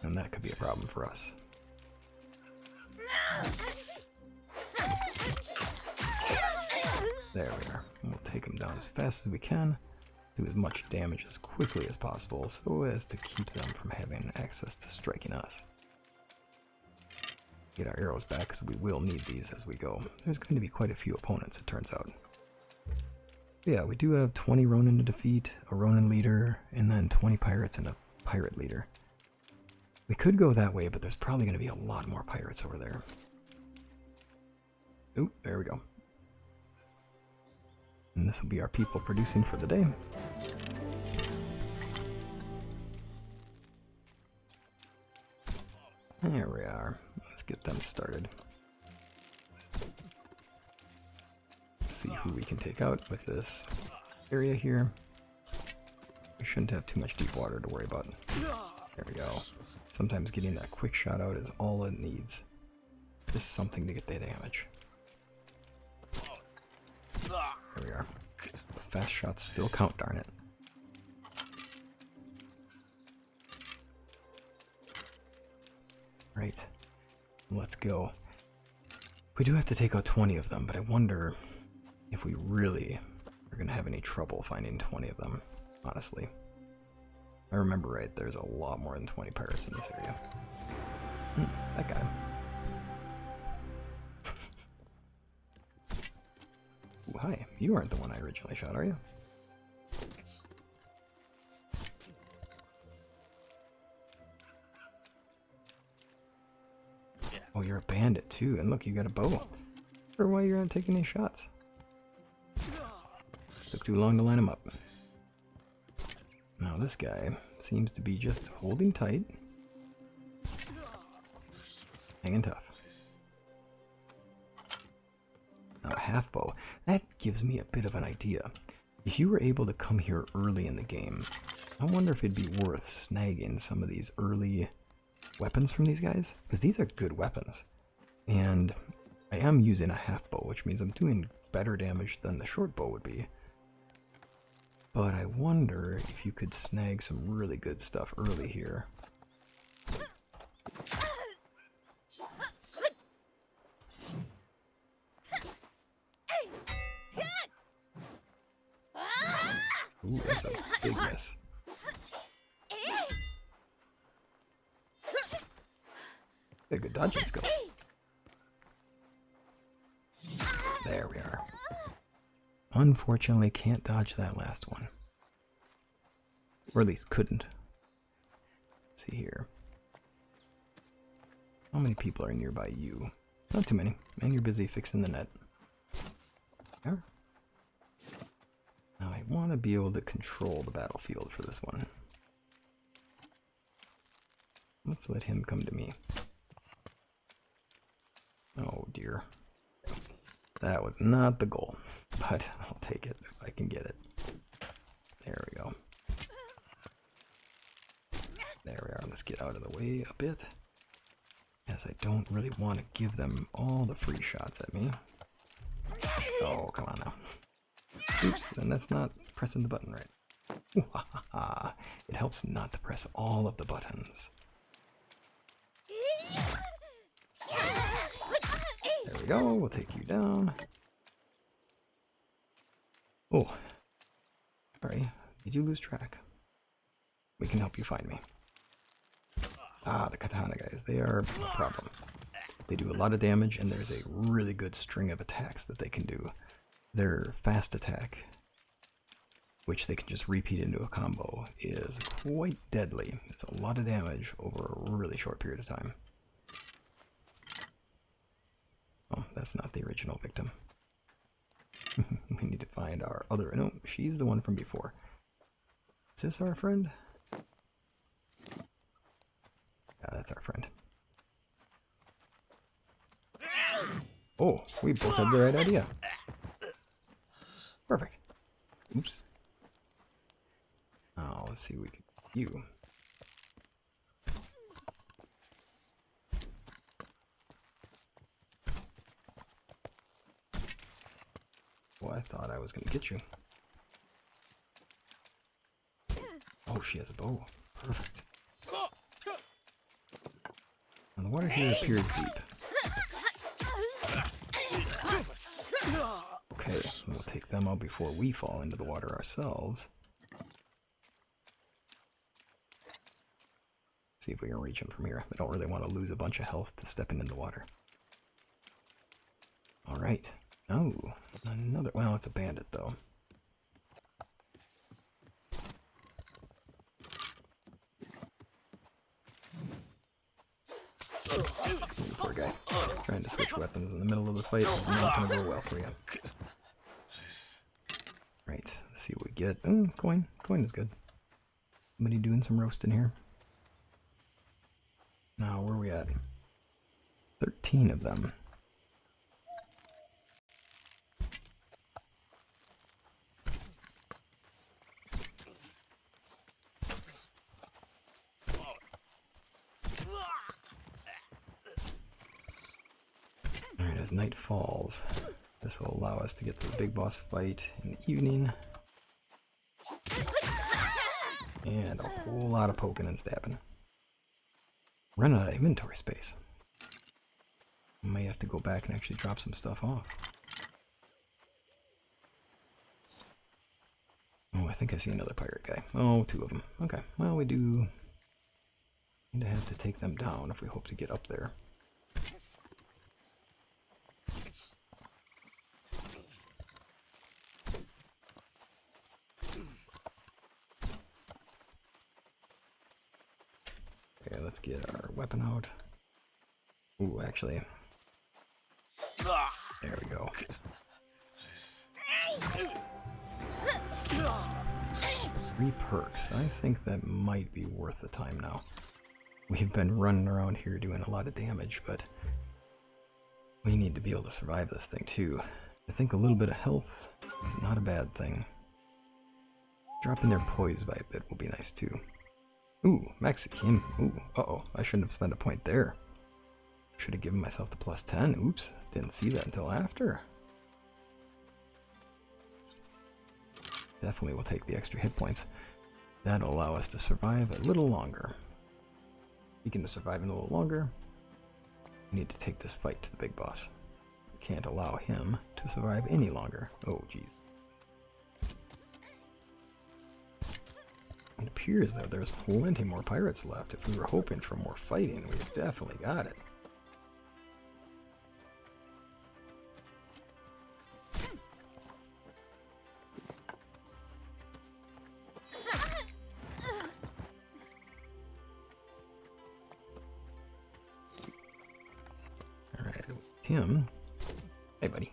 Speaker 1: and that could be a problem for us. There we are. We'll take them down as fast as we can, do as much damage as quickly as possible so as to keep them from having access to striking us. Get our arrows back because we will need these as we go. There's going to be quite a few opponents, it turns out. Yeah, we do have 20 Ronin to defeat, a Ronin leader, and then 20 pirates and a pirate leader. We could go that way, but there's probably going to be a lot more pirates over there. Oop, there we go. And this will be our people producing for the day. There we are. Let's get them started. Let's see who we can take out with this area here. We shouldn't have too much deep water to worry about. There we go. Sometimes getting that quick shot out is all it needs. Just something to get the damage. There we are. Fast shots still count, darn it. Right. Let's go. We do have to take out 20 of them, but I wonder if we really are going to have any trouble finding 20 of them, honestly. If I remember right, there's a lot more than 20 pirates in this area. That guy. Ooh, hi. You aren't the one I originally shot, are you? Oh, you're a bandit too, and look, you got a bow. I wonder why you're not taking any shots. Took too long to line him up. Now this guy seems to be just holding tight. Hanging tough. Now half bow. That gives me a bit of an idea. If you were able to come here early in the game, I wonder if it'd be worth snagging some of these early weapons from these guys, because these are good weapons. And I am using a half bow, which means I'm doing better damage than the short bow would be. But I wonder if you could snag some really good stuff early here. Ooh, that's a big miss. A good dodging skill. There we are. Unfortunately, can't dodge that last one. Or at least couldn't. Let's see here. How many people are nearby you? Not too many. And you're busy fixing the net. There. Now I want to be able to control the battlefield for this one. Let's let him come to me. Oh dear. That was not the goal, but I'll take it if I can get it. There we go. There we are. Let's get out of the way a bit. As I don't really want to give them all the free shots at me. Oh, come on now. Oops, and that's not pressing the button right. Ooh, ha, ha, ha. It helps not to press all of the buttons. There we go, we'll take you down. Oh, sorry, did you lose track? We can help you find me. Ah, the katana guys, they are a problem. They do a lot of damage, and there's a really good string of attacks that they can do. Their fast attack, which they can just repeat into a combo, is quite deadly. It's a lot of damage over a really short period of time. Oh, that's not the original victim. We need to find our other... No, she's the one from before. Is this our friend? Yeah, that's our friend. Oh, we both had the right idea. Perfect. Oops. Oh, let's see what we can do. You. Well, I thought I was going to get you. Oh, she has a bow. Perfect. And the water here appears deep. Okay, we'll take them out before we fall into the water ourselves. See if we can reach them from here. I don't really want to lose a bunch of health to stepping in the water. Alright. Oh, another... Well, it's a bandit, though. Poor guy. Trying to switch weapons in the middle of the fight is not going to go well for you. Right, let's see what we get. Oh, coin. Coin is good. Somebody doing some roasting here. Now, where are we at? 13 of them. Alright, as night falls, this will allow us to get to the big boss fight in the evening. And a whole lot of poking and stabbing. Run out of inventory space. I may have to go back and actually drop some stuff off. Oh, I think I see another pirate guy. Oh, two of them. Okay, well, we do need to have to take them down if we hope to get up there. Okay, let's get our weapon out. Ooh, actually. There we go. 3 perks. I think that might be worth the time now. We've been running around here doing a lot of damage, but we need to be able to survive this thing too. I think a little bit of health is not a bad thing. Dropping their poise by a bit will be nice too. Ooh, Mexican. Ooh, uh-oh. I shouldn't have spent a point there. Should have given myself the plus 10. Oops, didn't see that until after. Definitely will take the extra hit points. That'll allow us to survive a little longer. Speaking of surviving a little longer, we need to take this fight to the big boss. We can't allow him to survive any longer. Oh, jeez. It appears that there's plenty more pirates left. If we were hoping for more fighting, we've definitely got it. him. Hey, buddy.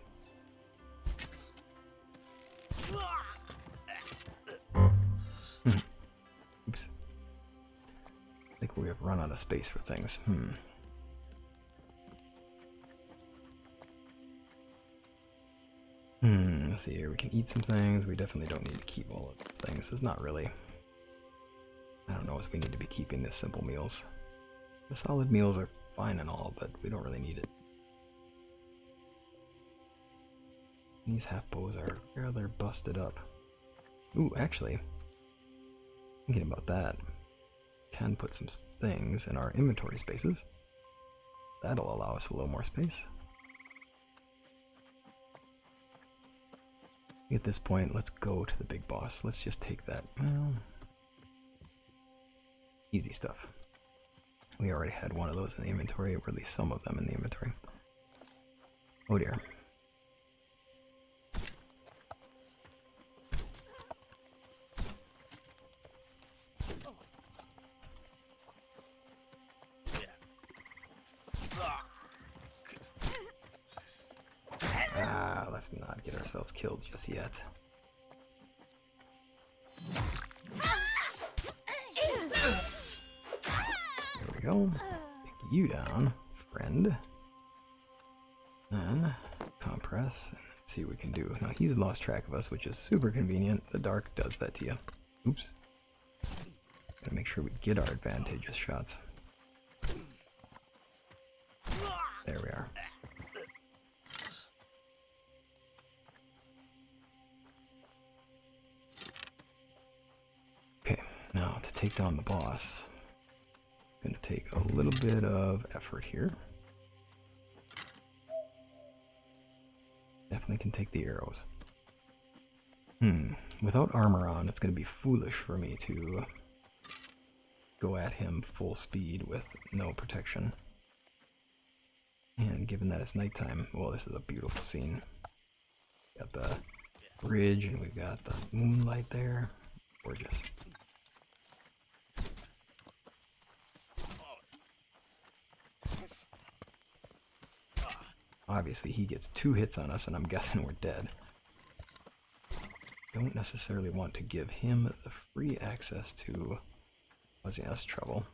Speaker 1: Oops. I think we have run out of space for things. Let's see here. We can eat some things. We definitely don't need to keep all of these things. It's not really... I don't know if we need to be keeping the simple meals. The solid meals are fine and all, but we don't really need it. These half bows are rather busted up. Ooh, actually, thinking about that, can put some things in our inventory spaces. That'll allow us a little more space. At this point, let's go to the big boss. Let's just take that. Well, easy stuff. We already had one of those in the inventory, or at least some of them in the inventory. Oh dear. Let's not get ourselves killed just yet. There we go. Take you down, friend. And compress. Let's see what we can do. Now he's lost track of us, which is super convenient. The dark does that to you. Oops. Gotta make sure we get our advantageous shots. There we are. Okay, now to take down the boss, I'm going to take a little bit of effort here. Definitely can take the arrows. Without armor on, it's going to be foolish for me to go at him full speed with no protection. And given that it's nighttime, well, this is a beautiful scene. Got the bridge and we've got the moonlight there. Gorgeous. Obviously he gets 2 hits on us and I'm guessing we're dead. Don't necessarily want to give him the free access to causing us trouble.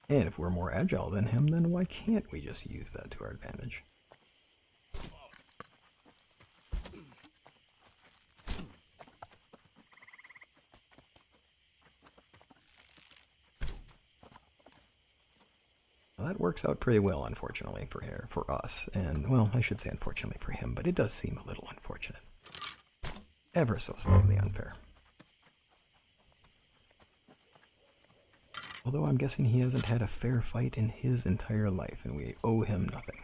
Speaker 1: And if we're more agile than him, then why can't we just use that to our advantage? Well, that works out pretty well, unfortunately, for us. And, well, I should say unfortunately for him, but it does seem a little unfortunate. Ever so slightly unfair. Although I'm guessing he hasn't had a fair fight in his entire life, and we owe him nothing.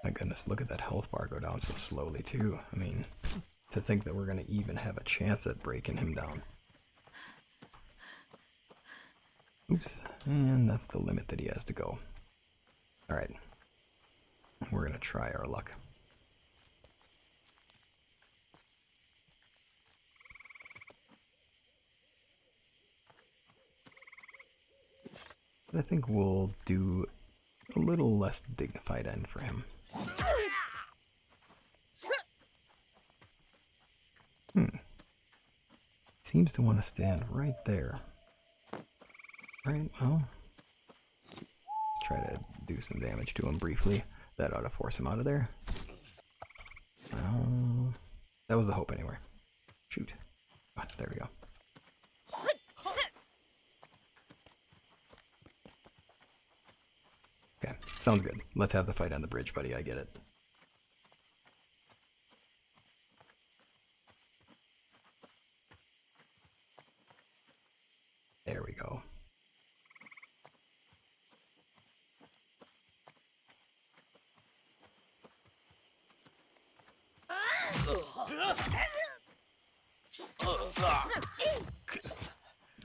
Speaker 1: My goodness, look at that health bar go down so slowly, too. I mean, to think that we're going to even have a chance at breaking him down. Oops, and that's the limit that he has to go. Alright, we're going to try our luck. But I think we'll do a little less dignified end for him. Seems to want to stand right there. Right, well, let's try to do some damage to him briefly. That ought to force him out of there. Well, that was the hope anyway. Shoot. Oh, there we go. Okay, sounds good. Let's have the fight on the bridge, buddy. I get it. There we go.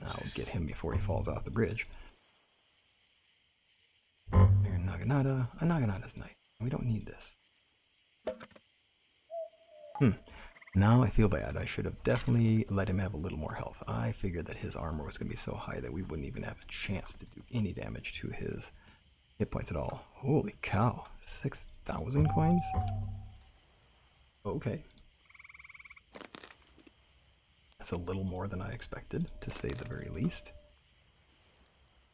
Speaker 1: I'll get him before he falls off the bridge. There, Naginata. A Naginata's nice. We don't need this. Now I feel bad. I should have definitely let him have a little more health. I figured that his armor was going to be so high that we wouldn't even have a chance to do any damage to his hit points at all. Holy cow. 6,000 coins? Okay. That's a little more than I expected, to say the very least.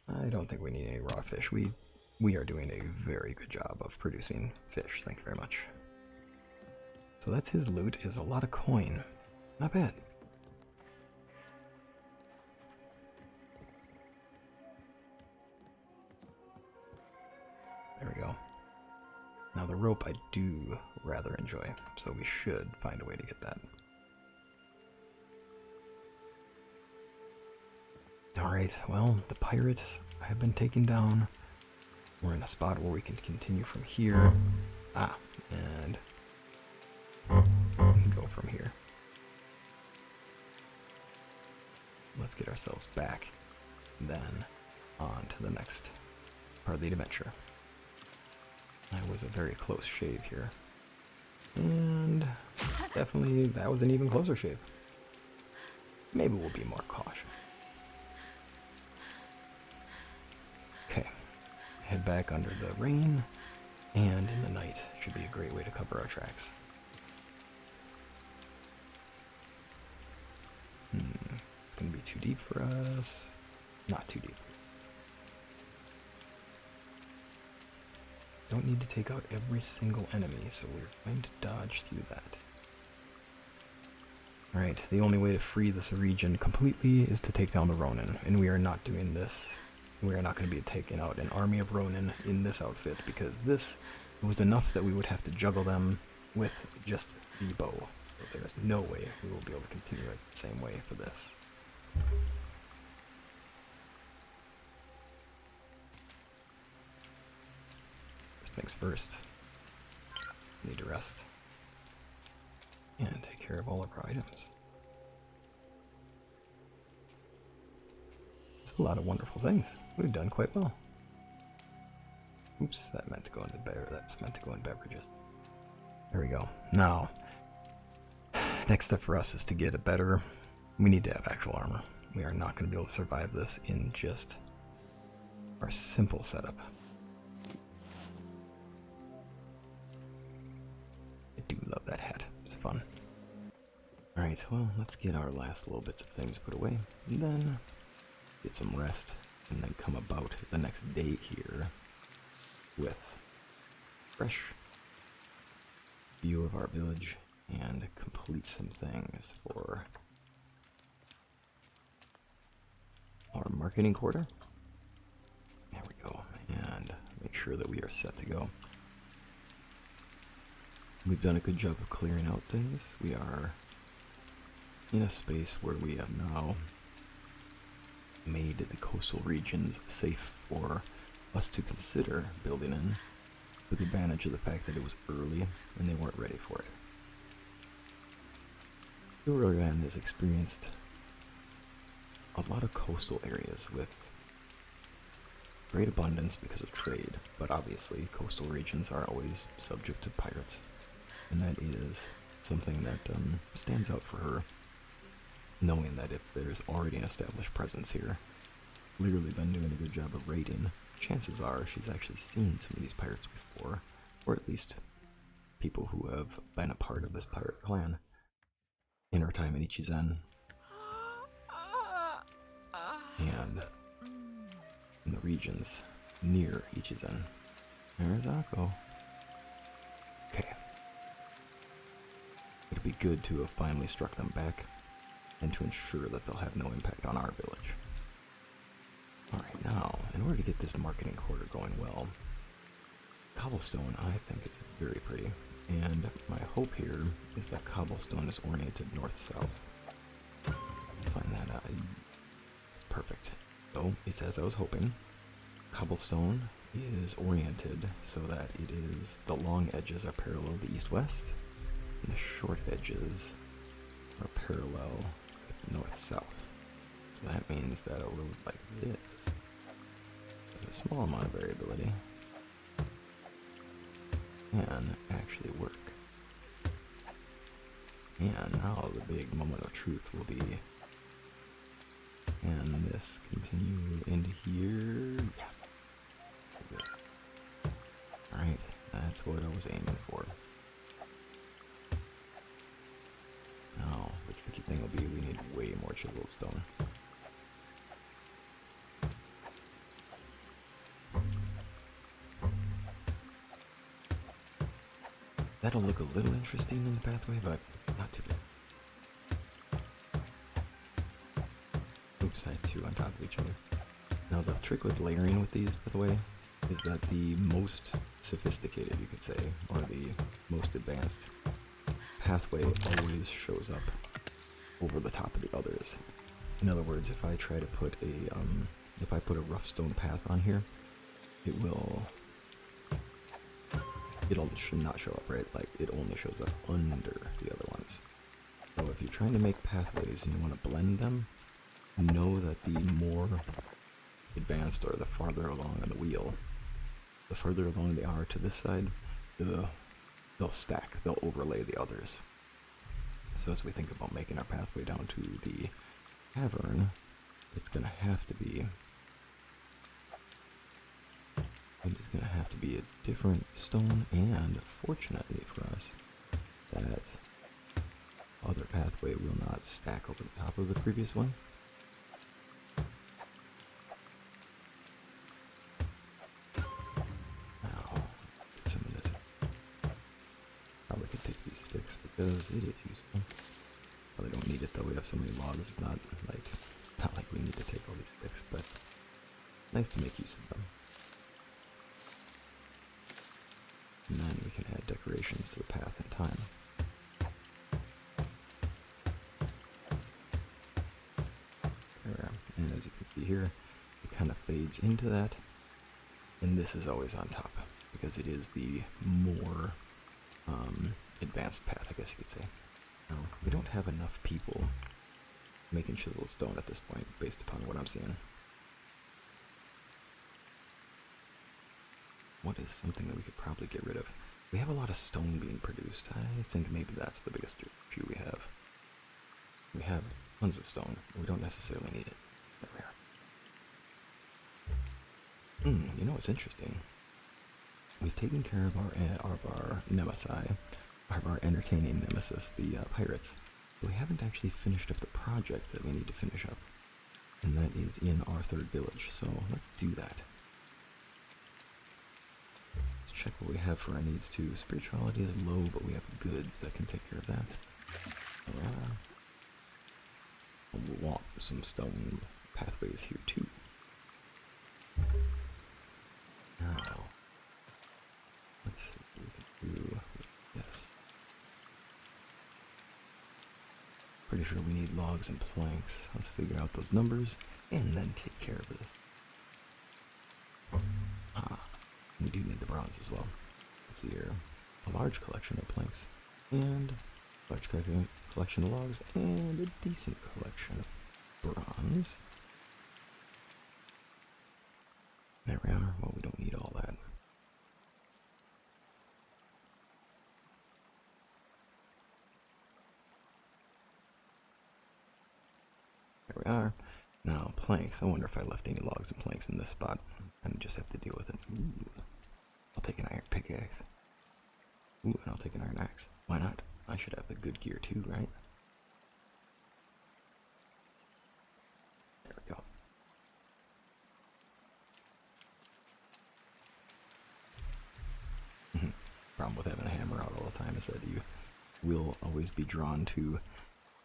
Speaker 1: I don't think we need any raw fish. We are doing a very good job of producing fish. Thank you very much. So that's his loot, is a lot of coin. Not bad. There we go. Now the rope I do rather enjoy, so we should find a way to get that. Alright, well, the pirates have been taken down. We're in a spot where we can continue from here. And go from here. Let's get ourselves back, then on to the next part of the adventure. That was a very close shave here. And definitely that was an even closer shave. Maybe we'll be more cautious. Okay, head back under the rain, and in the night should be a great way to cover our tracks. It's going to be too deep for us. Not too deep. Don't need to take out every single enemy, so we're going to dodge through that. Alright, the only way to free this region completely is to take down the Ronin, and we are not doing this. We are not going to be taking out an army of Ronin in this outfit, because this was enough that we would have to juggle them with just the bow. So there's no way we will be able to continue it the same way for this. First things first. Need to rest. And take care of all of our items. It's a lot of wonderful things. We've done quite well. Oops, that meant to go into that's meant to go in beverages. There we go. Now, next step for us is to get a better. We need to have actual armor. We are not going to be able to survive this in just our simple setup. I do love that hat. It's fun. Alright, well, let's get our last little bits of things put away, and then get some rest, and then come about the next day here with fresh view of our village and complete some things for our marketing quarter. There we go, and make sure that we are set to go. We've done a good job of clearing out things. We are in a space where we have now made the coastal regions safe for us to consider building in, with the advantage of the fact that it was early and they weren't ready for it. Kuroi-Ran has experienced a lot of coastal areas with great abundance because of trade, but obviously coastal regions are always subject to pirates, and that is something that stands out for her, knowing that if there's already an established presence here, clearly been doing a good job of raiding, chances are she's actually seen some of these pirates before, or at least people who have been a part of this pirate clan in her time in Ichizen and in the regions near Ichizen. There's Akko. Okay. It'd be good to have finally struck them back and to ensure that they'll have no impact on our village. Alright, now, in order to get this marketing quarter going well, cobblestone I think is very pretty, and my hope here is that cobblestone is oriented north-south. Find that out. It's perfect. So, it's as I was hoping. Cobblestone is oriented so that it is, the long edges are parallel to east-west, and the short edges are parallel with north-south. So that means that a road like this, with a small amount of variability, can actually work And now the big moment of truth will be, can this continue into here? Yeah. Alright, that's what I was aiming for. Now, the tricky thing will be we need way more chiseled stone. That'll look a little interesting in the pathway, but not too bad. Oops, I had two on top of each other. Now the trick with layering with these, by the way, is that the most sophisticated, you could say, or the most advanced pathway always shows up over the top of the others. In other words, if I try to put a, if I put a rough stone path on here, it'll should not show up, right? Like, it only shows up under the other ones. So if you're trying to make pathways and you want to blend them, know that the more advanced or the farther along on the wheel, the further along they are to this side, they'll stack, they'll overlay the others. So as we think about making our pathway down to the cavern, it's going to have to be a different stone, and fortunately for us, that other pathway will not stack over the top of the previous one. Now, get some of this. Probably could take these sticks because it is useful. Probably don't need it though, we have so many logs, it's not like we need to take all these sticks, but nice to make use of them. And then we can add decorations to the path in time. There, and as you can see here, it kind of fades into that, and this is always on top, because it is the more advanced path, I guess you could say. Now, we don't have enough people making chiseled stone at this point, based upon what I'm seeing. What is something that we could probably get rid of? We have a lot of stone being produced. I think maybe that's the biggest issue we have. We have tons of stone. We don't necessarily need it. There we are. You know what's interesting? We've taken care of our nemesis, our entertaining nemesis, the pirates. But we haven't actually finished up the project that we need to finish up. And that is in our third village. So let's do that. Check what we have for our needs too. Spirituality is low, but we have goods that can take care of that. We'll want some stone pathways here too. Now, let's see what we can do with this. Pretty sure we need logs and planks. Let's figure out those numbers and then take care of this. We do need the bronze as well. Let's see here. A large collection of planks, and a large collection of logs, and a decent collection of bronze. There we are. Well, we don't need all that. There we are. Now, planks. I wonder if I left any logs and planks in this spot. I just have to deal with it. Ooh. I'll take an iron pickaxe. Ooh, and I'll take an iron axe. Why not? I should have the good gear too, right? There we go. Problem with having a hammer out all the time is that you will always be drawn to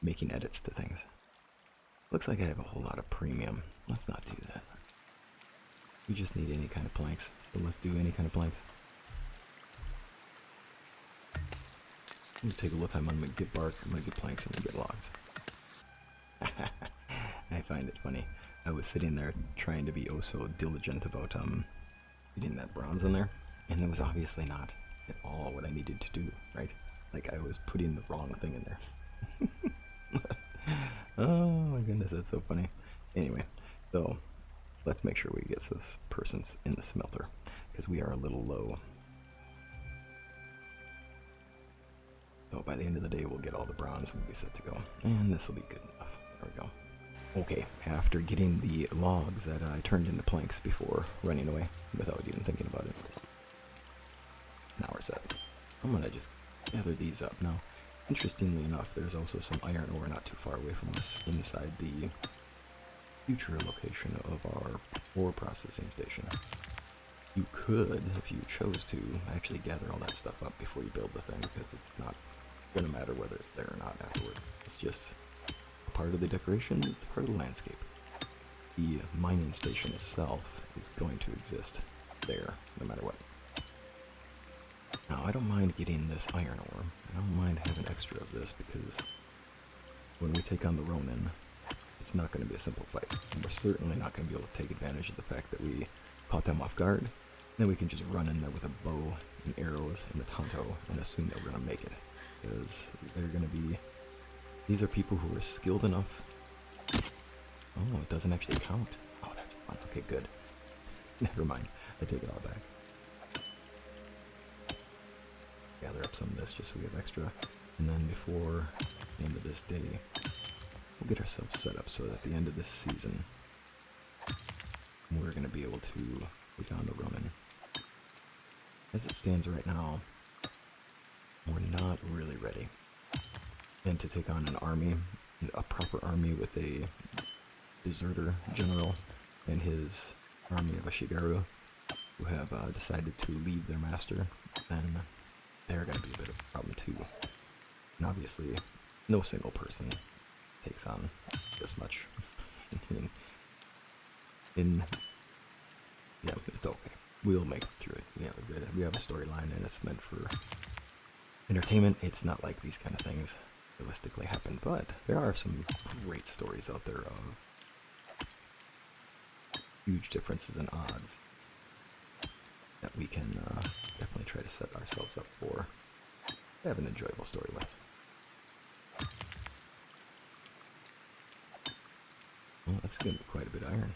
Speaker 1: making edits to things. Looks like I have a whole lot of premium. Let's not do that. We just need any kind of planks, so let's do any kind of planks. I'm gonna take a little time. I'm gonna get bark, I'm gonna get planks, and I'm gonna get logs. I find it funny. I was sitting there trying to be oh so diligent about getting that bronze in there, and it was obviously not at all what I needed to do, right? Like I was putting the wrong thing in there. Oh my goodness, that's so funny. Anyway, so let's make sure we get this person's in the smelter, because we are a little low. So by the end of the day, we'll get all the bronze and we'll be set to go. And this will be good enough. There we go. Okay, after getting the logs that I turned into planks before running away without even thinking about it. Now we're set. I'm gonna just gather these up. Now, interestingly enough, there's also some iron ore not too far away from us inside the future location of our ore processing station. You could, if you chose to, actually gather all that stuff up before you build the thing, because it's not going to matter whether it's there or not afterward. It's just a part of the decoration, it's a part of the landscape. The mining station itself is going to exist there, no matter what. Now, I don't mind getting this iron ore. I don't mind having extra of this, because when we take on the Ronin, it's not going to be a simple fight. And we're certainly not going to be able to take advantage of the fact that we caught them off guard. Then we can just run in there with a bow and arrows and the Tonto and assume that we're going to make it. Because they're going to be... These are people who are skilled enough... Oh, it doesn't actually count. Oh, that's fun. Okay, good. Never mind. I take it all back. Gather up some of this just so we have extra. And then before the end of this day, we'll get ourselves set up so that at the end of this season, we're going to be able to take on the Ronin. As it stands right now, we're not really ready. And to take on an army, a proper army with a deserter general and his army of Ashigaru, who have decided to leave their master, then they're going to be a bit of a problem too. And obviously, no single person takes on this much. Yeah, it's okay. We'll make it through it. Yeah, we have a storyline and it's meant for entertainment. It's not like these kind of things realistically happen, but there are some great stories out there of huge differences in odds that we can definitely try to set ourselves up for have an enjoyable story with. Well, that's going to be quite a bit of iron.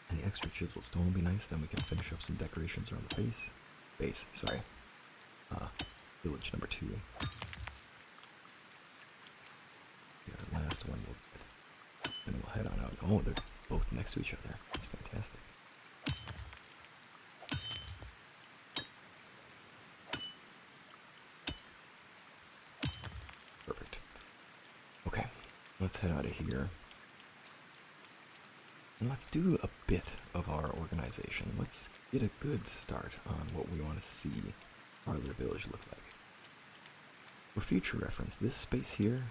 Speaker 1: And the extra chisel stone will be nice, then we can finish up some decorations around the base, sorry. Village number 2. Yeah, last one we'll get. And we'll head on out. Oh, they're both next to each other. That's fantastic. Perfect. Okay, let's head out of here. And let's do a bit of our organization. Let's get a good start on what we want to see our little village look like. For future reference, this space here,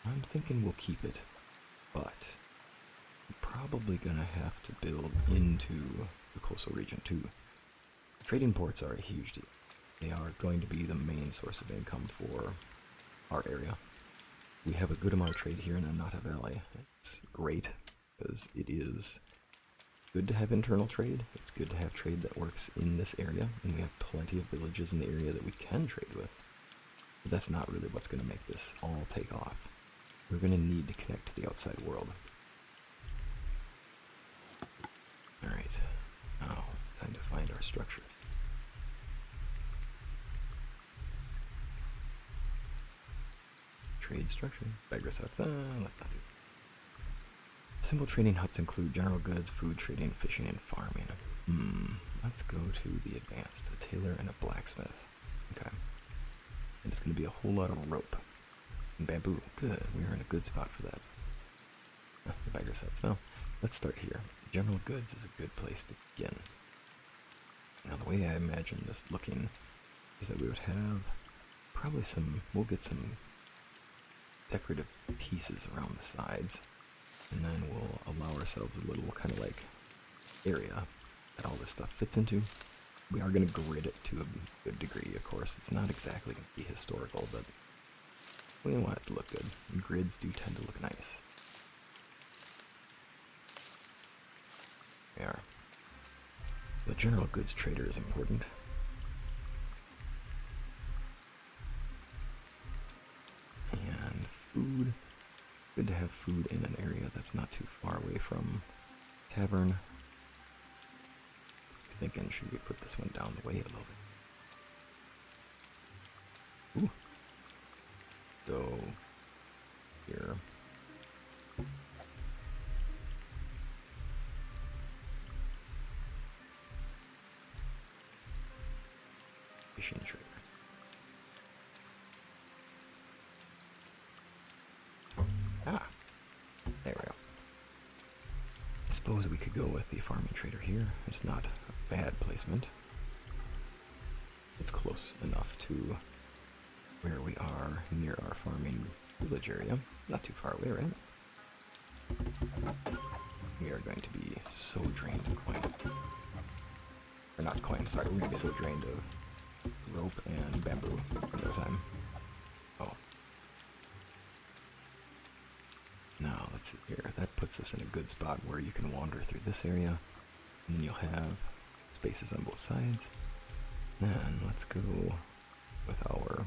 Speaker 1: I'm thinking we'll keep it, but we're probably going to have to build into the coastal region too. Trading ports are a huge deal. They are going to be the main source of income for our area. We have a good amount of trade here in the Nata Valley. It's great, because it is good to have internal trade. It's good to have trade that works in this area, and we have plenty of villages in the area that we can trade with. But that's not really what's going to make this all take off. We're going to need to connect to the outside world. Alright, now time to find our structures. Trade structure, beggars huts, let's not do that. Simple trading huts include general goods, food trading, fishing, and farming. Let's go to the advanced, a tailor and a blacksmith. Okay. And it's going to be a whole lot of rope and bamboo. Good, we're in a good spot for that. The beggars huts. Now, let's start here. General goods is a good place to begin. Now, the way I imagine this looking is that we would have probably we'll get some decorative pieces around the sides. And then we'll allow ourselves a little kind of like area that all this stuff fits into. We are going to grid it to a good degree, of course. It's not exactly going to be historical, but we want it to look good. And grids do tend to look nice. They are. The general goods trader is important. And food. Good to have food in an area that's not too far away from tavern. Thinking, should we put this one down the way a little bit? Ooh, fishing trader. Ah, there we go. I suppose we could go with the farming trader here. It's not a bad placement. It's close enough to where we are near our farming village area. Not too far away, right? We are going to be so drained of coin. Or not coin, sorry, we're going to be so drained of rope and bamboo another time. Oh. Now, let's see here. That puts us in a good spot where you can wander through this area. And then you'll have spaces on both sides. Then let's go with our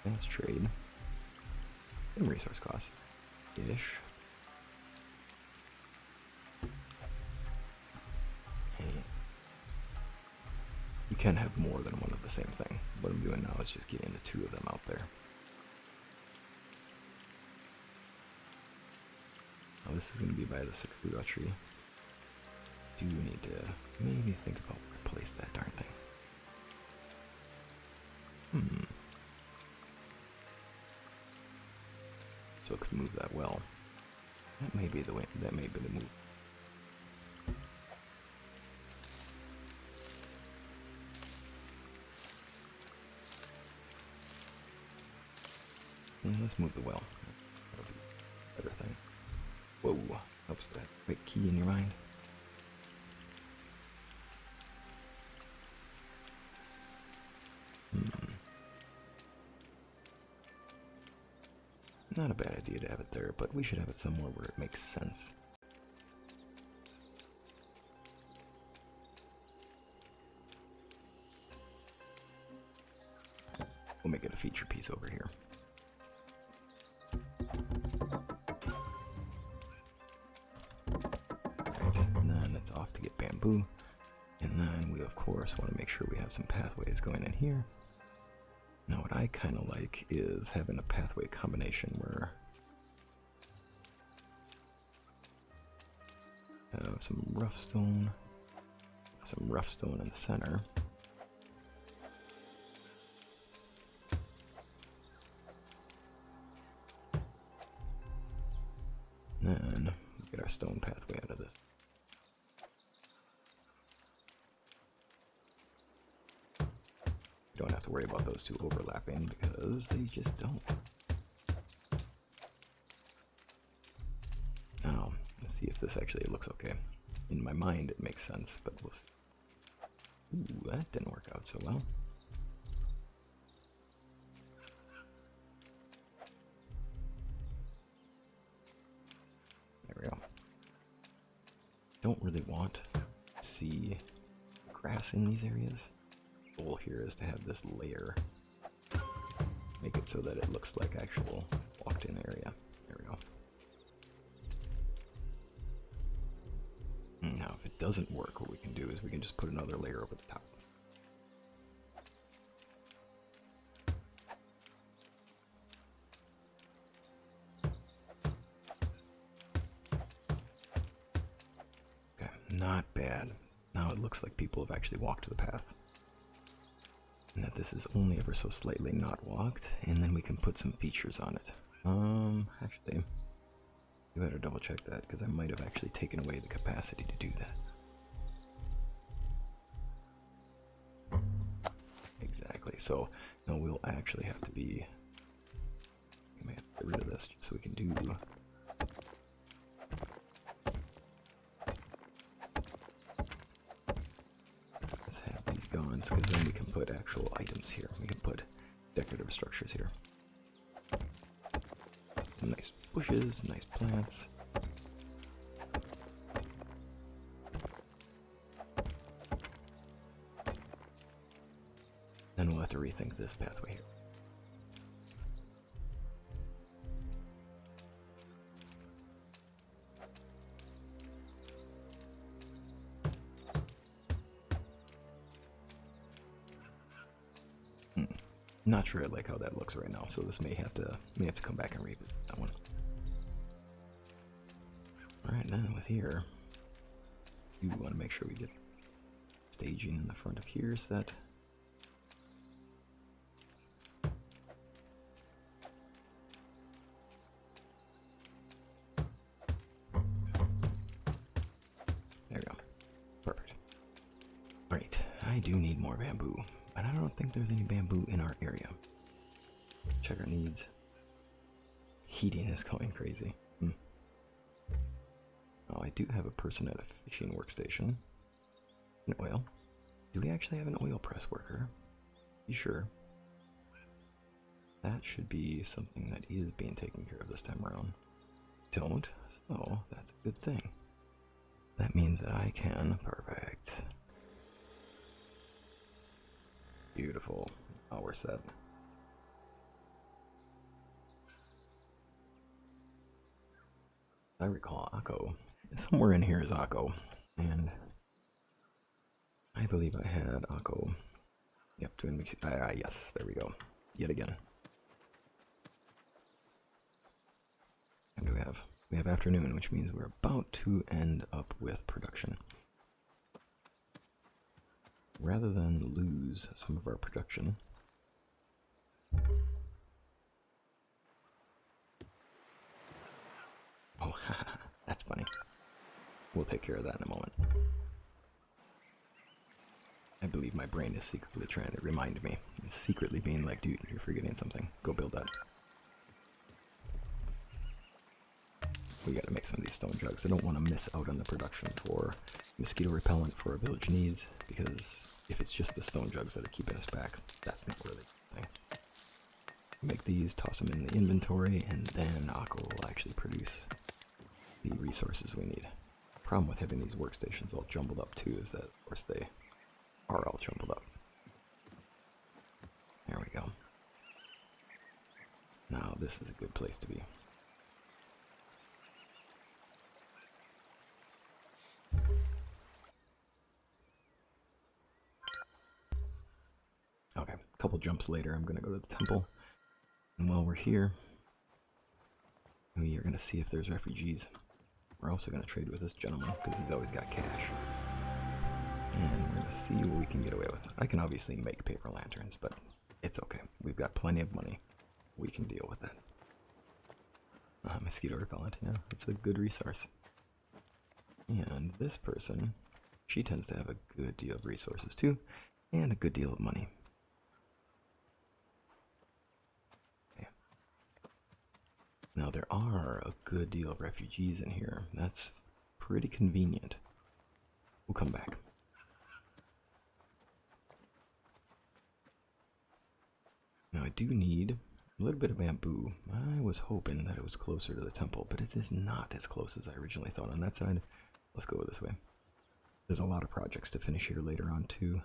Speaker 1: fast trade. And resource costs. Ish. You can have more than one of the same thing. What I'm doing now is just getting the two of them out there. Now this is going to be by the Sakura tree. Do need to maybe think about where to place that darn thing. So it could move that well. That may be the way, that may be the move. Let's move the well. That'll be a better thing. Whoa, helps that quick key in your mind. Not a bad idea to have it there, but we should have it somewhere where it makes sense. We'll make it a feature piece over here. Off to get bamboo, and then we of course want to make sure we have some pathways going in here. Now what I kind of like is having a pathway combination where I have some rough stone in the center. Then we get our stone pathway out of this. Don't have to worry about those two overlapping because they just don't. Now, let's see if this actually looks okay. In my mind, it makes sense, but we'll see. Ooh, that didn't work out so well. There we go. Don't really want to see grass in these areas. The goal here is to have this layer, make it so that it looks like actual walked-in area. There we go. Now, if it doesn't work, what we can do is we can just put another layer over the top. Okay, not bad. Now it looks like people have actually walked the path. And that this is only ever so slightly not walked, and then we can put some features on it. Actually, you better double check that, because I might have actually taken away the capacity to do that. Exactly, so now we'll actually have to be, we may have to get rid of this just so we can do because then we can put actual items here. We can put decorative structures here. Some nice bushes, nice plants. Then we'll have to rethink this pathway here. Not sure I like how that looks right now, so this may have to come back and revisit that one. Alright, then with here, we want to make sure we get staging in the front of here set. bamboo. And I don't think there's any bamboo in our area. Check our needs. Heating is going crazy. Oh, I do have a person at a fishing workstation. An oil. Do we actually have an oil press worker? You sure? That should be something that is being taken care of this time around. Don't, so that's a good thing. That means that I can. Perfect. Beautiful. Oh, we're set. I recall Akko. Somewhere in here is Akko. And I believe I had Akko. Yep, doing yes, there we go. Yet again. And we have afternoon, which means we're about to end up with production. Rather than lose some of our production. Oh, that's funny. We'll take care of that in a moment. I believe my brain is secretly trying to remind me. It's secretly being like, dude, you're forgetting something. Go build that. We gotta make some of these stone jugs. I don't want to miss out on the production for mosquito repellent for our village needs, because if it's just the stone jugs that are keeping us back, that's not really the thing. Make these, toss them in the inventory, and then Akko will actually produce the resources we need. The problem with having these workstations all jumbled up too is that, of course, they are all jumbled up. There we go. Now this is a good place to be. Okay, a couple jumps later, I'm gonna go to the temple. And while we're here, we are gonna see if there's refugees. We're also gonna trade with this gentleman, because he's always got cash. And we're gonna see what we can get away with. I can obviously make paper lanterns, but it's okay. We've got plenty of money. We can deal with that. Mosquito repellent, yeah, it's a good resource. And this person, she tends to have a good deal of resources too, and a good deal of money. Okay. Now there are a good deal of refugees in here. That's pretty convenient. We'll come back. Now I do need a little bit of bamboo. I was hoping that it was closer to the temple, but it is not as close as I originally thought on that side. Let's go this way. There's a lot of projects to finish here later on too.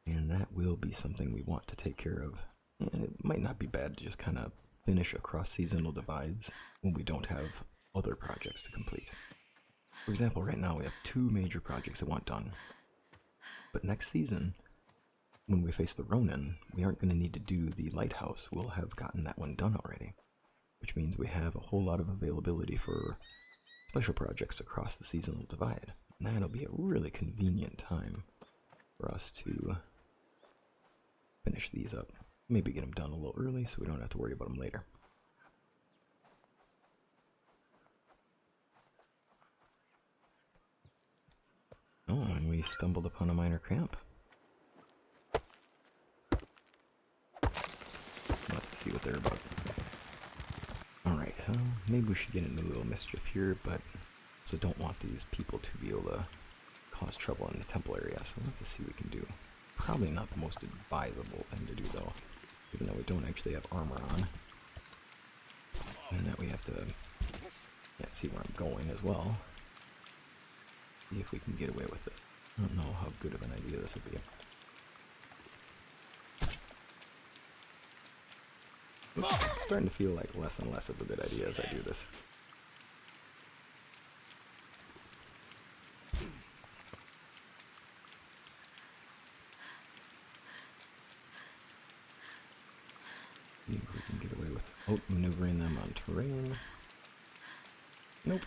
Speaker 1: And that will be something we want to take care of. And it might not be bad to just kind of finish across seasonal divides when we don't have other projects to complete. For example, right now we have 2 major projects that want done. But next season, when we face the Ronin, we aren't going to need to do the lighthouse. We'll have gotten that one done already. Which means we have a whole lot of availability for special projects across the seasonal divide. And that'll be a really convenient time for us to finish these up. Maybe get them done a little early so we don't have to worry about them later. Oh, and we stumbled upon a minor camp. Let's see what they're about. Alright, so maybe we should get into a little mischief here, but also don't want these people to be able to cause trouble in the temple area, so let's just see what we can do. Probably not the most advisable thing to do though, even though we don't actually have armor on. And that we have to see where I'm going as well. See if we can get away with this. I don't know how good of an idea this will be. It's starting to feel like less and less of a good idea as I do this. See if we can get away with outmaneuvering them on terrain. Nope.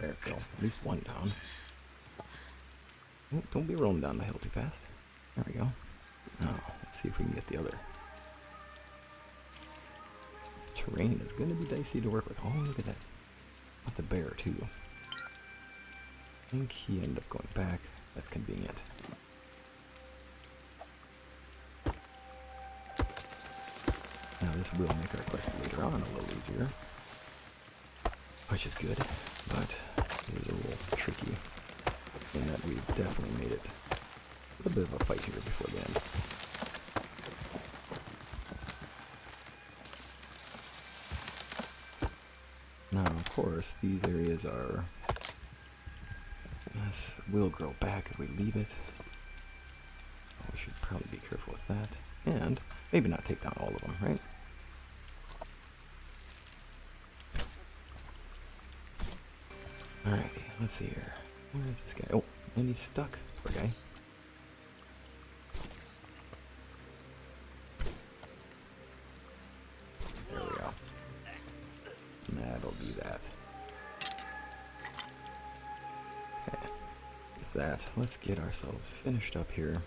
Speaker 1: There we go. At least one down. Oh, don't be rolling down the hill too fast. There we go. Now, let's see if we can get the other. This terrain is going to be dicey to work with. Oh, look at that. it's a bear too. I think he ended up going back. That's convenient. Now this will make our quest later on a little easier, which is good, but it is a little tricky in that we've definitely made it a bit of a fight here before the end. Now, of course, these areas are... This will grow back if we leave it. Oh, we should probably be careful with that. And maybe not take down all of them, right? Alrighty, let's see here. Where is this guy? Oh, and he's stuck. Poor guy. There we go. That'll be that. Okay. With that, let's get ourselves finished up here.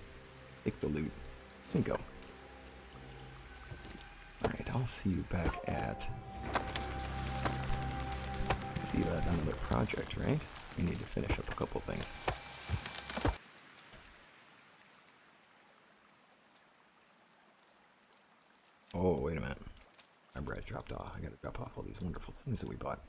Speaker 1: Take the loot and go. Alright, I'll see you back at... See that another project, right? We need to finish up a couple things. Oh, wait a minute. Our bread dropped off. I gotta drop off all these wonderful things that we bought.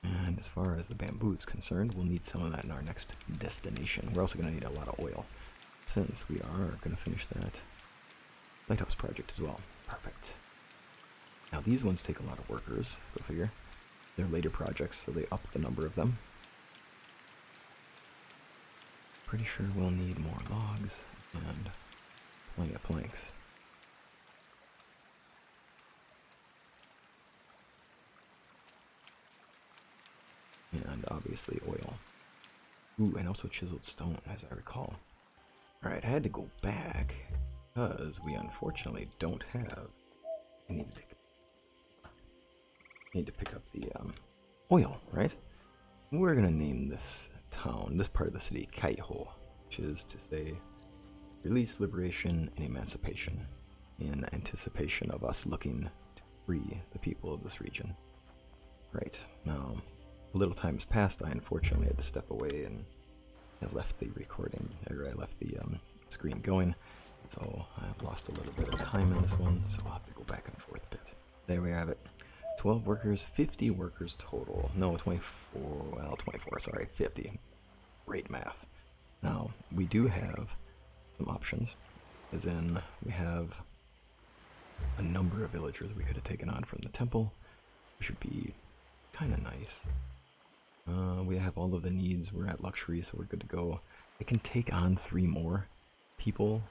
Speaker 1: And as far as the bamboo is concerned, we'll need some of that in our next destination. We're also gonna need a lot of oil, since we are gonna finish that lighthouse project as well. Perfect. Now these ones take a lot of workers, go figure. They're later projects, so they up the number of them. Pretty sure we'll need more logs and plenty of planks. And obviously oil. Ooh, and also chiseled stone, as I recall. Alright, I had to go back, because we unfortunately don't have... I need to pick up the oil, right? We're gonna name this town, this part of the city, Kaiho, which is to say release, liberation, and emancipation, in anticipation of us looking to free the people of this region. Right, now, a little time has passed. I unfortunately had to step away and I left the recording, or I left the screen going, so I've lost a little bit of time in this one, so I'll have to go back and forth a bit. There we have it. 12 workers, 50 workers total. No, 24, well, 24, sorry, 50. Great math. Now, we do have some options, as in we have a number of villagers we could have taken on from the temple, which would be kind of nice. We have all of the needs, we're at luxury, so we're good to go. I can take on 3 more people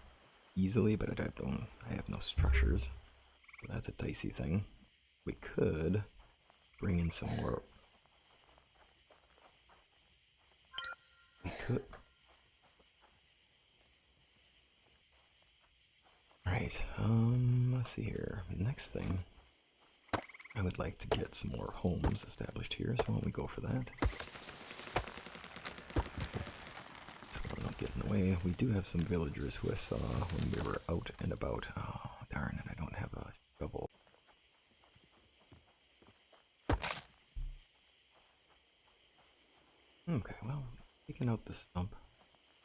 Speaker 1: easily, but I have no structures, so that's a dicey thing. We could bring in some more. We could. Alright, let's see here. Next thing, I would like to get some more homes established here, so why don't we go for that? So we're not getting in the way. We do have some villagers who I saw when we were out and about. Oh, darn it, I don't have a shovel. Okay, well, taking out the stump.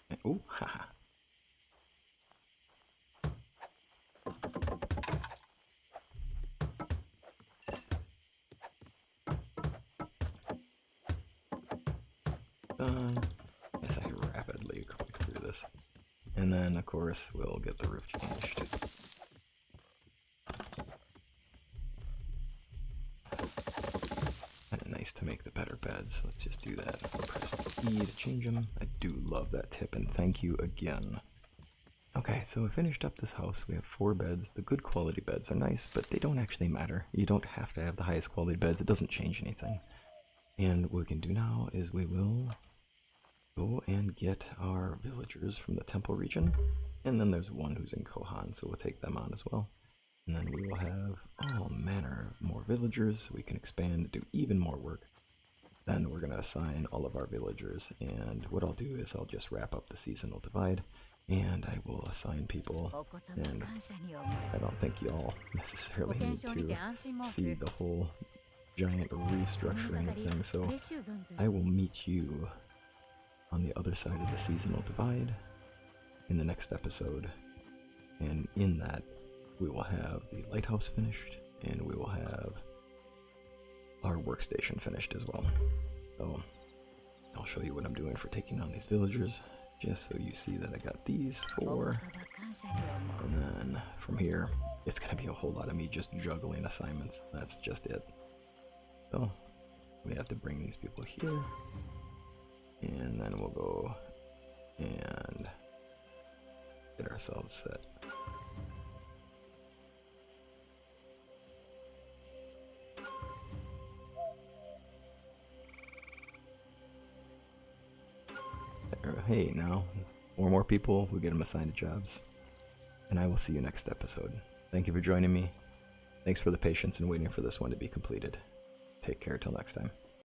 Speaker 1: And, ooh, haha. Yes, I rapidly click through this. And then, of course, we'll get the roof changed. Kind of nice to make the better beds. Let's just do that. Press E to change them. I do love that tip, and thank you again. Okay, so we finished up this house. We have 4 beds. The good quality beds are nice, but they don't actually matter. You don't have to have the highest quality beds. It doesn't change anything. And what we can do now is we will go and get our villagers from the temple region. And then there's one who's in Kohan, so we'll take them on as well. And then we will have all manner of more villagers, so we can expand and do even more work. Then we're going to assign all of our villagers, and what I'll do is I'll just wrap up the seasonal divide, and I will assign people, and I don't think y'all necessarily need to see the whole giant restructuring of things, so I will meet you on the other side of the seasonal divide in the next episode, and in that we will have the lighthouse finished, and we will have our workstation finished as well. So I'll show you what I'm doing for taking on these villagers, just so you see that I got these 4, and then from here it's going to be a whole lot of me just juggling assignments. That's just it. So we have to bring these people here, and then we'll go and get ourselves set. Hey, now 4 more people, we get them assigned to jobs. And I will see you next episode. Thank you for joining me. Thanks for the patience and waiting for this one to be completed. Take care till next time.